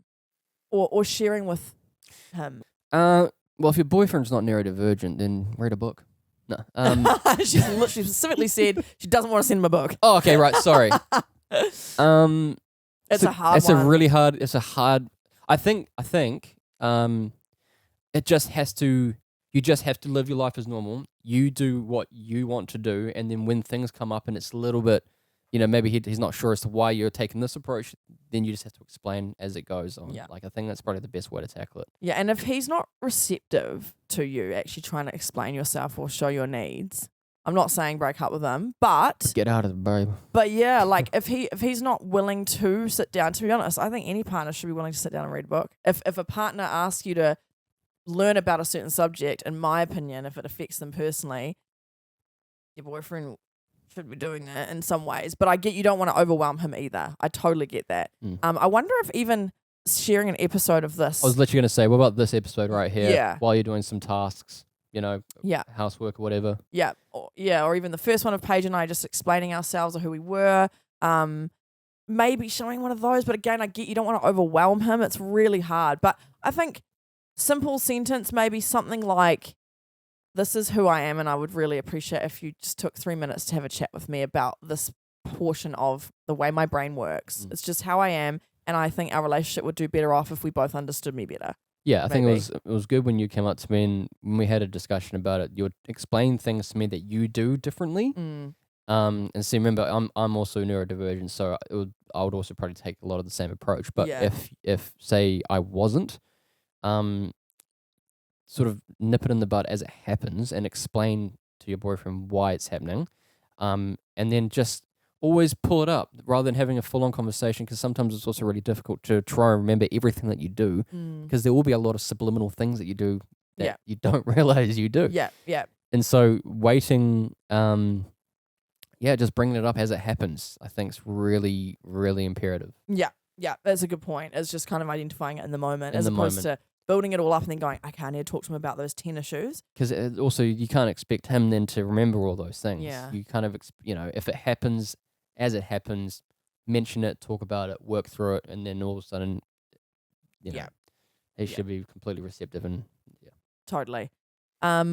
or sharing with him? Well, if your boyfriend's not neurodivergent, then read a book. No. She's literally specifically said she doesn't want to send him a book. Oh, okay, right. Sorry. It's a hard It's one. a hard. I think. It just has to. You just have to live your life as normal. You do what you want to do, and then when things come up and it's a little bit, you know, maybe he's not sure as to why you're taking this approach, then you just have to explain as it goes on. Yeah. Like, I think that's probably the best way to tackle it. Yeah, and if he's not receptive to you actually trying to explain yourself or show your needs, I'm not saying break up with him, but Get out of the babe. But yeah, like if he's not willing to sit down, to be honest, I think any partner should be willing to sit down and read a book. If a partner asks you to learn about a certain subject, in my opinion, if it affects them personally, your boyfriend should be doing that in some ways. But I get you don't want to overwhelm him either. I totally get that. I wonder if even sharing an episode of this. I was literally going to say, what about this episode right here? Yeah. While you're doing some tasks, you know, housework or whatever. Yeah. Or even the first one of Paige and I just explaining ourselves or who we were. Maybe showing one of those. But again, I get you don't want to overwhelm him. It's really hard. But I think simple sentence, maybe something like, this is who I am, and I would really appreciate if you just took 3 minutes to have a chat with me about this portion of the way my brain works. It's just how I am, and I think our relationship would do better off if we both understood me better. Yeah, I think it was good when you came up to me and when we had a discussion about it. You would explain things to me that you do differently. And see, remember, I'm also neurodivergent, so I would also probably take a lot of the same approach. But if say I wasn't, sort of nip it in the bud as it happens and explain to your boyfriend why it's happening, and then just always pull it up rather than having a full-on conversation, because sometimes it's also really difficult to try and remember everything that you do, because there will be a lot of subliminal things that you do that you don't realize you do. Yeah. And so waiting, just bringing it up as it happens, I think is really, really imperative. Yeah, that's a good point. It's just kind of identifying it in the moment as opposed to building it all up and then going, okay, I need to talk to him about those 10 issues. Because also you can't expect him then to remember all those things. Yeah. You kind of, if it happens as it happens, mention it, talk about it, work through it, and then all of a sudden, he should be completely receptive and Totally. All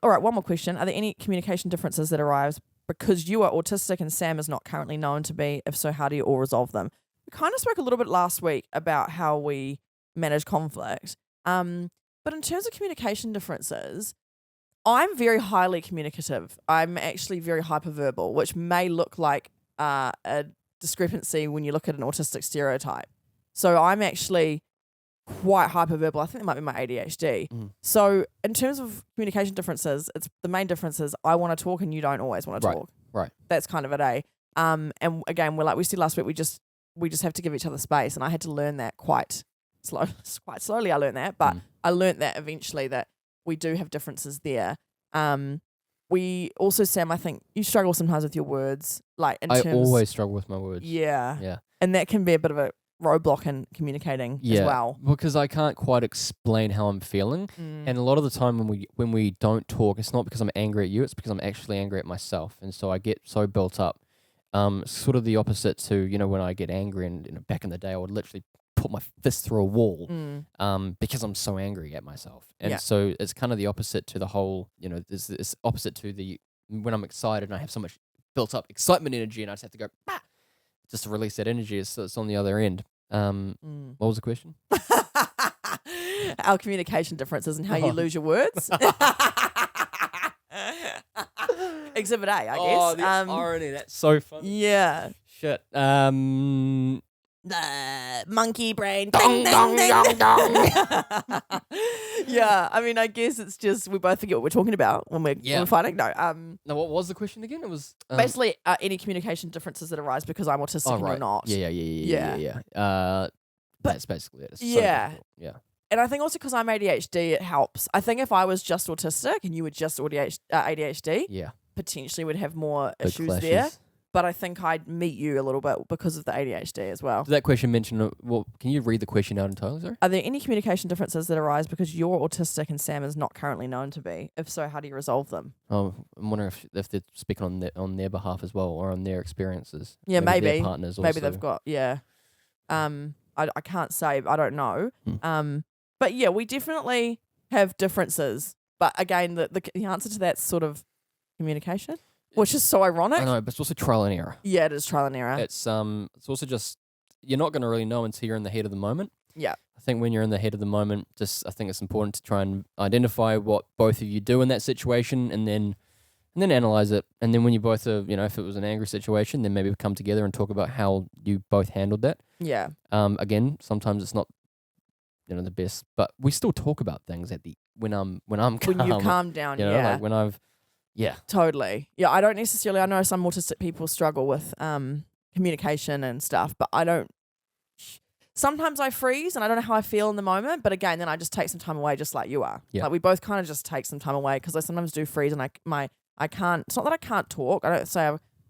right, one more question. Are there any communication differences that arise because you are autistic and Sam is not currently known to be? If so, how do you all resolve them? We kind of spoke a little bit last week about how we manage conflict. But in terms of communication differences, I'm very highly communicative. I'm actually very hyperverbal, which may look like a discrepancy when you look at an autistic stereotype. So I'm actually quite hyperverbal. I think it might be my ADHD. So in terms of communication differences, it's the main difference is I want to talk and you don't always want to talk. Right. That's kind of it, eh? And again, we said last week, we just have to give each other space, and I had to learn that quite slowly. I learned that, but I learned that eventually that we do have differences there. We also, Sam, I think you struggle sometimes with your words, like in terms. I always struggle with my words. Yeah. Yeah. And that can be a bit of a roadblock in communicating as well. Because I can't quite explain how I'm feeling. And a lot of the time when we don't talk, it's not because I'm angry at you, it's because I'm actually angry at myself. And so I get so built up. Sort of the opposite to, you know, when I get angry and back in the day, I would literally put my fist through a wall because I'm so angry at myself. And so it's kind of the opposite to the whole, you know, this opposite to the, when I'm excited and I have so much built up excitement energy and I just have to go, bah! Just to release that energy. It's on the other end. What was the question? Our communication differences and how you lose your words. Exhibit A, I guess. Oh, the irony. That's so funny. Yeah. Shit. Monkey brain. Dong, dong, dong, dong. Yeah, I mean, I guess it's just we both forget what we're talking about when we're fighting. No. Now, what was the question again? It was basically any communication differences that arise because I'm autistic and you're not. Yeah. That's basically it. It's so yeah. Yeah. And I think also because I'm ADHD, it helps. I think if I was just autistic and you were just ADHD, potentially would have more issues clashes there. But I think I'd meet you a little bit because of the ADHD as well. Did that question mention, can you read the question out entirely, sorry? Are there any communication differences that arise because you're autistic and Sam is not currently known to be? If so, how do you resolve them? Oh, I'm wondering if they're speaking on their behalf as well or on their experiences. Yeah, maybe. Their partners also. Maybe they've got, I can't say, I don't know. But yeah, we definitely have differences. But again, the answer to that's sort of communication. Which is so ironic. I know, but it's also trial and error. Yeah, it is trial and error. It's also just, you're not going to really know until you're in the heat of the moment. Yeah. I think when you're in the heat of the moment, I think it's important to try and identify what both of you do in that situation and then analyze it. And then when you both are, you know, if it was an angry situation, then maybe come together and talk about how you both handled that. Yeah. Again, sometimes it's not, you know, the best, but we still talk about things when I'm calm. When you calm down, you know, like when I've. Yeah. Totally. Yeah, I don't necessarily, I know some autistic people struggle with communication and stuff, but I don't, sometimes I freeze and I don't know how I feel in the moment, but again, then I just take some time away just like you are. Yeah. Like we both kind of just take some time away because I sometimes do freeze and I can't, it's not that I can't talk, I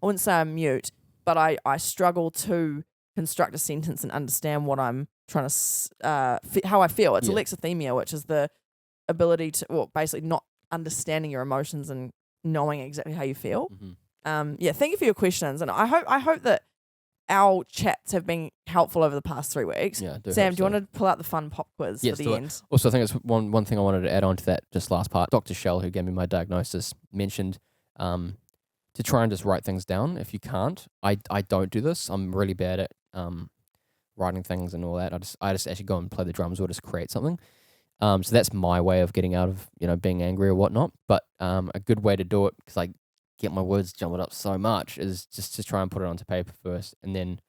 wouldn't say I'm mute, but I struggle to construct a sentence and understand what I'm trying to, how I feel. It's alexithymia, which is the ability to, well, basically not understanding your emotions and knowing exactly how you feel. Thank you for your questions, and I hope that our chats have been helpful over the past 3 weeks. Yeah, Sam, do you want to pull out the fun pop quiz for the end? Also, I think it's one thing I wanted to add on to that just last part. Dr. Shell, who gave me my diagnosis, mentioned to try and just write things down. If you can't, I don't do this. I'm really bad at writing things and all that. I just actually go and play the drums or just create something. So that's my way of getting out of, you know, being angry or whatnot. But a good way to do it, because I get my words jumbled up so much, is just to try and put it onto paper first and then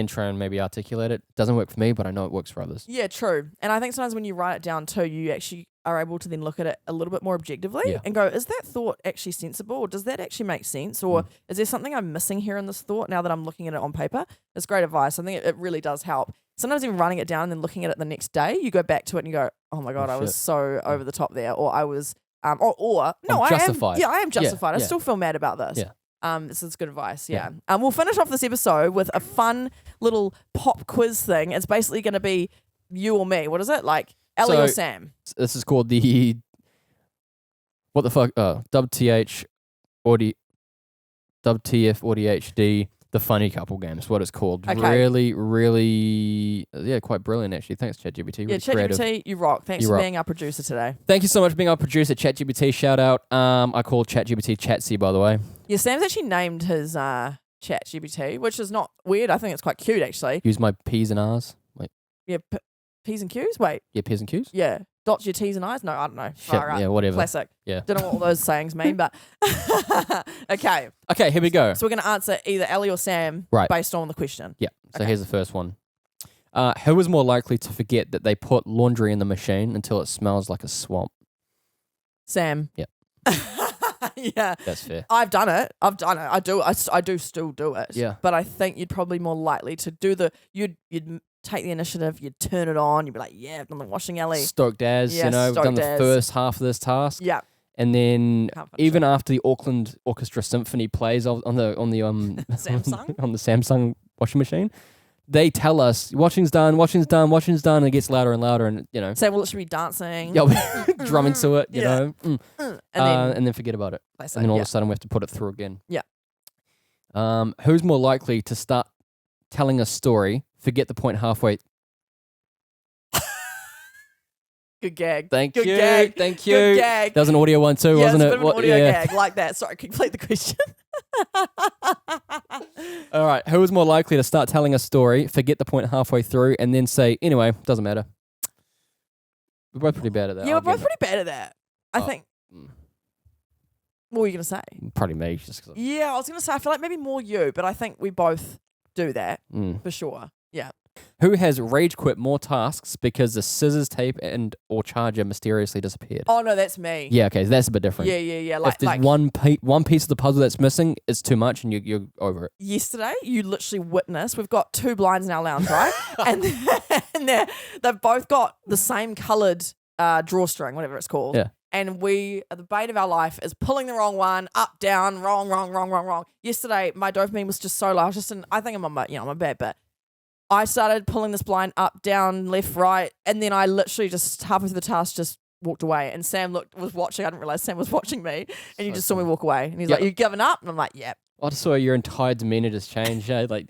try and maybe articulate it. Doesn't work for me, but I know it works for others. Yeah, true. And I think sometimes when you write it down too, you actually are able to then look at it a little bit more objectively and go, is that thought actually sensible? Or does that actually make sense? Or is there something I'm missing here in this thought now that I'm looking at it on paper? It's great advice. I think it really does help. Sometimes even writing it down and then looking at it the next day, you go back to it and you go, oh my God, I was so over the top there. Or I was, no, I'm justified. I am justified. I still feel mad about this. Yeah. This is good advice. Yeah. We'll finish off this episode with a fun little pop quiz thing. It's basically going to be you or me. What is it? Like Ellie or Sam? This is called the, what the fuck? WTF AuDHD. The funny couple game is what it's called. Okay. Really, quite brilliant actually. Thanks, ChatGPT. Really ChatGPT, you rock. Thanks for being our producer today. Thank you so much for being our producer, ChatGPT. Shout out. I call ChatGPT Chatsy, by the way. Yeah, Sam's actually named his ChatGPT, which is not weird. I think it's quite cute actually. Use my P's and R's. Wait. Yeah, P's and Q's? Wait. Yeah, P's and Q's? Yeah. Dots your T's and I's? No, I don't know. Shit, right. Yeah, whatever. Classic. Yeah. Don't know what all those sayings mean, but okay. Okay, here we go. So we're going to answer either Ellie or Sam based on the question. Yeah. So here's the first one. Who is more likely to forget that they put laundry in the machine until it smells like a swamp? Sam. Yeah. Yeah. That's fair. I've done it. I do still do it. Yeah. But I think you'd probably more likely to do you'd take the initiative, you'd turn it on, you'd be like, yeah, I've done the washing, Ellie. Stoked as, Yeah, we've done the stoked as. first half of this task. Yeah. And then Can't finish even after the Auckland Orchestra Symphony plays on the Samsung? on the Samsung washing machine, they tell us watching's done, and it gets louder and louder, and Say, well, it should be dancing. yeah, drumming to it, you know, And then forget about it, they say, and then all of a sudden we have to put it through again. Yeah. Who's more likely to start telling a story, forget the point halfway? Good gag. Thank Good you. gag. Thank you. Good gag. That was an audio one too, Yeah, wasn't it's it? a bit of an audio gag like that. Sorry, complete the question. All right. Who is more likely to start telling a story, forget the point halfway through, and then say, anyway, doesn't matter? We're both pretty bad at that. Yeah, we're both pretty bad at that. I think. What were you going to say? Probably me. Just 'cause Yeah, I was going to say, I feel like maybe more you, but I think we both do that for sure. Yeah. Who has rage quit more tasks because the scissors, tape, and or charger mysteriously disappeared? Oh, no, that's me. Yeah, okay, that's a bit different. Yeah. If there's one piece of the puzzle that's missing, it's too much, and you're over it. Yesterday, you literally witnessed, we've got 2 blinds in our lounge, right? and they've both got the same coloured drawstring, whatever it's called. Yeah. And the bane of our life is pulling the wrong one, up, down, wrong. Yesterday, my dopamine was just so low. I was just I think I'm on my bad bit. I started pulling this blind up, down, left, right, and then I literally just halfway through the task just walked away. And Sam was watching. I didn't realize Sam was watching me, and he just saw me walk away. And he's like, "You giving up?" And I'm like, "Yeah." I just saw your entire demeanor just change. Yeah, like.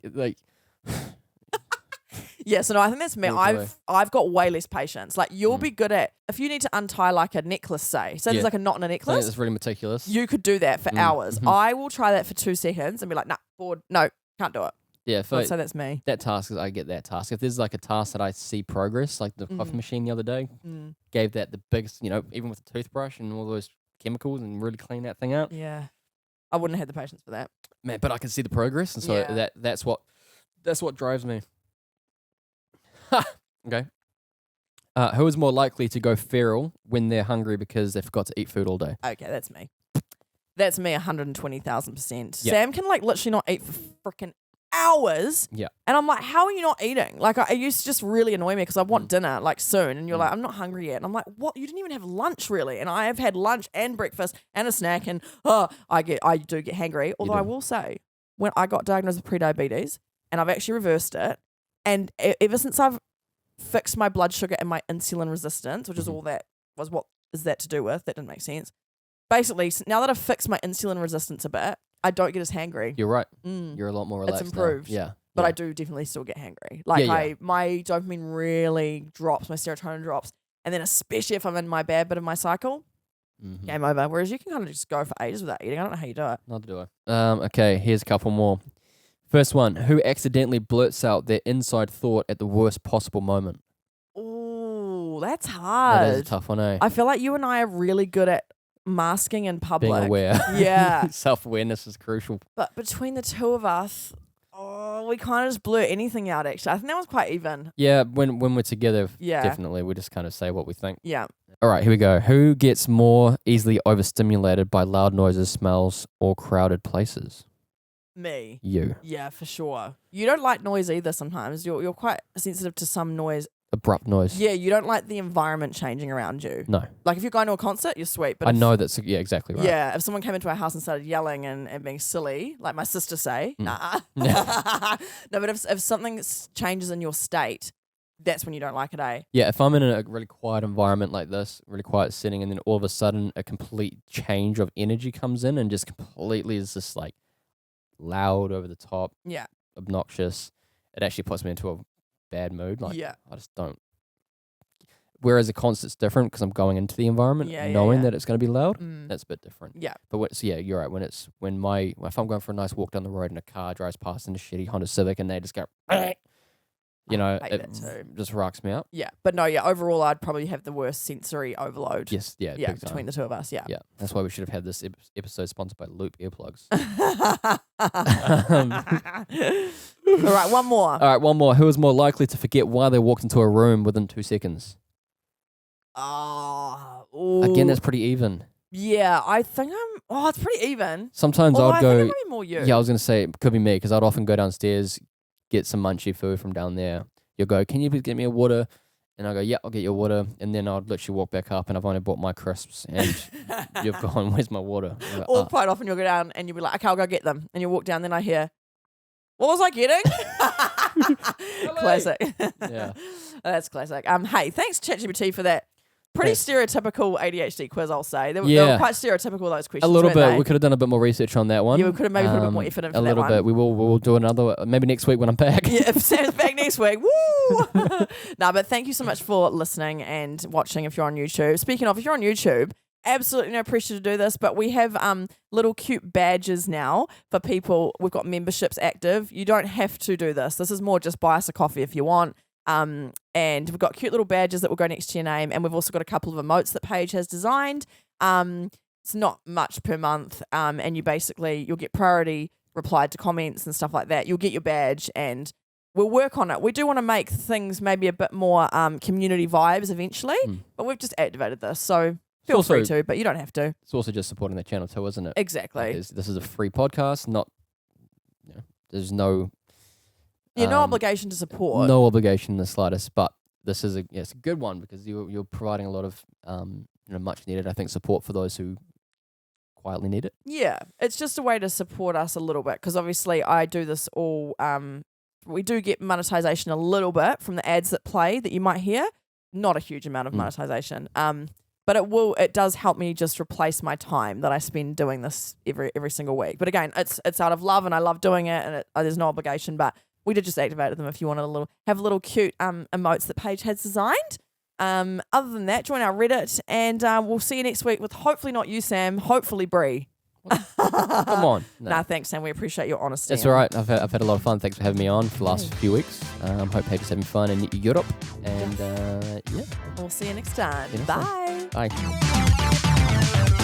Yeah, so no, I think that's me. I've got way less patience. Like you'll be good at if you need to untie like a necklace, say there's like a knot in a necklace. It's really meticulous. You could do that for hours. I will try that for 2 seconds and be like, nah, bored. No, can't do it. Yeah, I'd say that's me. That task is I get that task. If there's like a task that I see progress, like the coffee machine the other day, gave that the biggest, even with the toothbrush and all those chemicals and really clean that thing out. Yeah, I wouldn't have had the patience for that. Man, but I can see the progress, and so that's what drives me. Okay. Who is more likely to go feral when they're hungry because they forgot to eat food all day? Okay, that's me. That's me 120,000%. Yeah. Sam can like literally not eat for freaking hours. Yeah. And I'm like, how are you not eating? Like, it used to just really annoy me because I want dinner like soon. And you're like, I'm not hungry yet. And I'm like, what? You didn't even have lunch really. And I have had lunch and breakfast and a snack. And I do get hangry. Although I will say, when I got diagnosed with pre-diabetes and I've actually reversed it. And ever since I've fixed my blood sugar and my insulin resistance, which is all that was, what is that to do with? That didn't make sense. Basically, now that I've fixed my insulin resistance a bit, I don't get as hangry. You're right. You're a lot more relaxed. It's improved. Now. Yeah. But I do definitely still get hangry. Like my dopamine really drops, my serotonin drops. And then especially if I'm in my bad bit of my cycle, game over. Whereas you can kind of just go for ages without eating. I don't know how you do it. Neither do I. Okay, here's a couple more. First one, who accidentally blurts out their inside thought at the worst possible moment? Ooh, that's hard. That is a tough one, eh? I feel like you and I are really good at masking in public. Being aware. Yeah. Self-awareness is crucial. But between the two of us, we kind of just blurt anything out, actually. I think that was quite even. Yeah, when we're together, definitely, we just kind of say what we think. Yeah. All right, here we go. Who gets more easily overstimulated by loud noises, smells, or crowded places? Me. You. Yeah, for sure. You don't like noise either sometimes. You're quite sensitive to some noise. Abrupt noise. Yeah, you don't like the environment changing around you. No. Like if you're going to a concert, you're sweet. But I know that's, exactly right. Yeah, if someone came into our house and started yelling and being silly, like my sister say, nah. No, but if something changes in your state, that's when you don't like it, eh? Yeah, if I'm in a really quiet environment like this, really quiet setting, and then all of a sudden a complete change of energy comes in and just completely is just like loud, over the top, obnoxious, it actually puts me into a bad mood. Like, I just don't. Whereas a concert's different because I'm going into the environment knowing that it's going to be loud. That's a bit different. Yeah. But you're right. If I'm going for a nice walk down the road and a car drives past in a shitty Honda Civic and they just go, it just rocks me up. Yeah. But no, overall, I'd probably have the worst sensory overload. Yes. Yeah. Yeah. Between the two of us. Yeah. Yeah. That's why we should have had this episode sponsored by Loop earplugs. All right. One more. Who is more likely to forget why they walked into a room within 2 seconds? Again, that's pretty even. Yeah, I think it's pretty even. Sometimes I'd go. I think it might be more you. Yeah, I was going to say it could be me because I'd often go downstairs, get some munchy food from down there. You'll go, can you please get me a water? And I go, yeah, I'll get you a water. And then I'd literally walk back up and I've only bought my crisps and you've gone, where's my water? Like, or quite often you'll go down and you'll be like, okay, I'll go get them. And you walk down, then I hear, What was I getting? Classic. Yeah. That's classic. Hey, thanks ChatGPT for that. Pretty stereotypical ADHD quiz, I'll say. They were quite stereotypical, those questions. A little bit. They? We could have done a bit more research on that one. Yeah, we could have maybe put a bit more effort into that one. A little bit. We will do another, maybe next week when I'm back. Yeah, if Sam's back next week, woo! No, but thank you so much for listening and watching if you're on YouTube. Speaking of, if you're on YouTube, absolutely no pressure to do this, but we have little cute badges now for people. We've got memberships active. You don't have to do this. This is more just buy us a coffee if you want. And we've got cute little badges that will go next to your name, and we've also got a couple of emotes that Paige has designed. It's not much per month, and you'll get priority replied to comments and stuff like that. You'll get your badge, and we'll work on it. We do want to make things maybe a bit more community vibes eventually, but we've just activated this, so feel free to, but you don't have to. It's also just supporting the channel too, isn't it? Exactly. Like this is a free podcast, there's no... no obligation to support. No obligation in the slightest, but this is it's a good one because you're providing a lot of much needed, I think, support for those who quietly need it. Yeah, it's just a way to support us a little bit because obviously I do this all. We do get monetization a little bit from the ads that play that you might hear. Not a huge amount of monetization. But it does help me just replace my time that I spend doing this every single week. But again, it's out of love and I love doing it, and there's no obligation, but we did just activate them if you want have a little cute emotes that Paige has designed. Other than that, join our Reddit, and we'll see you next week with hopefully not you, Sam, hopefully Bree. Come on. No, thanks, Sam. We appreciate your honesty. That's all right. I've had a lot of fun. Thanks for having me on for the last few weeks. Hope Paige is having fun in Europe. And We'll see you next time. Bye. Bye.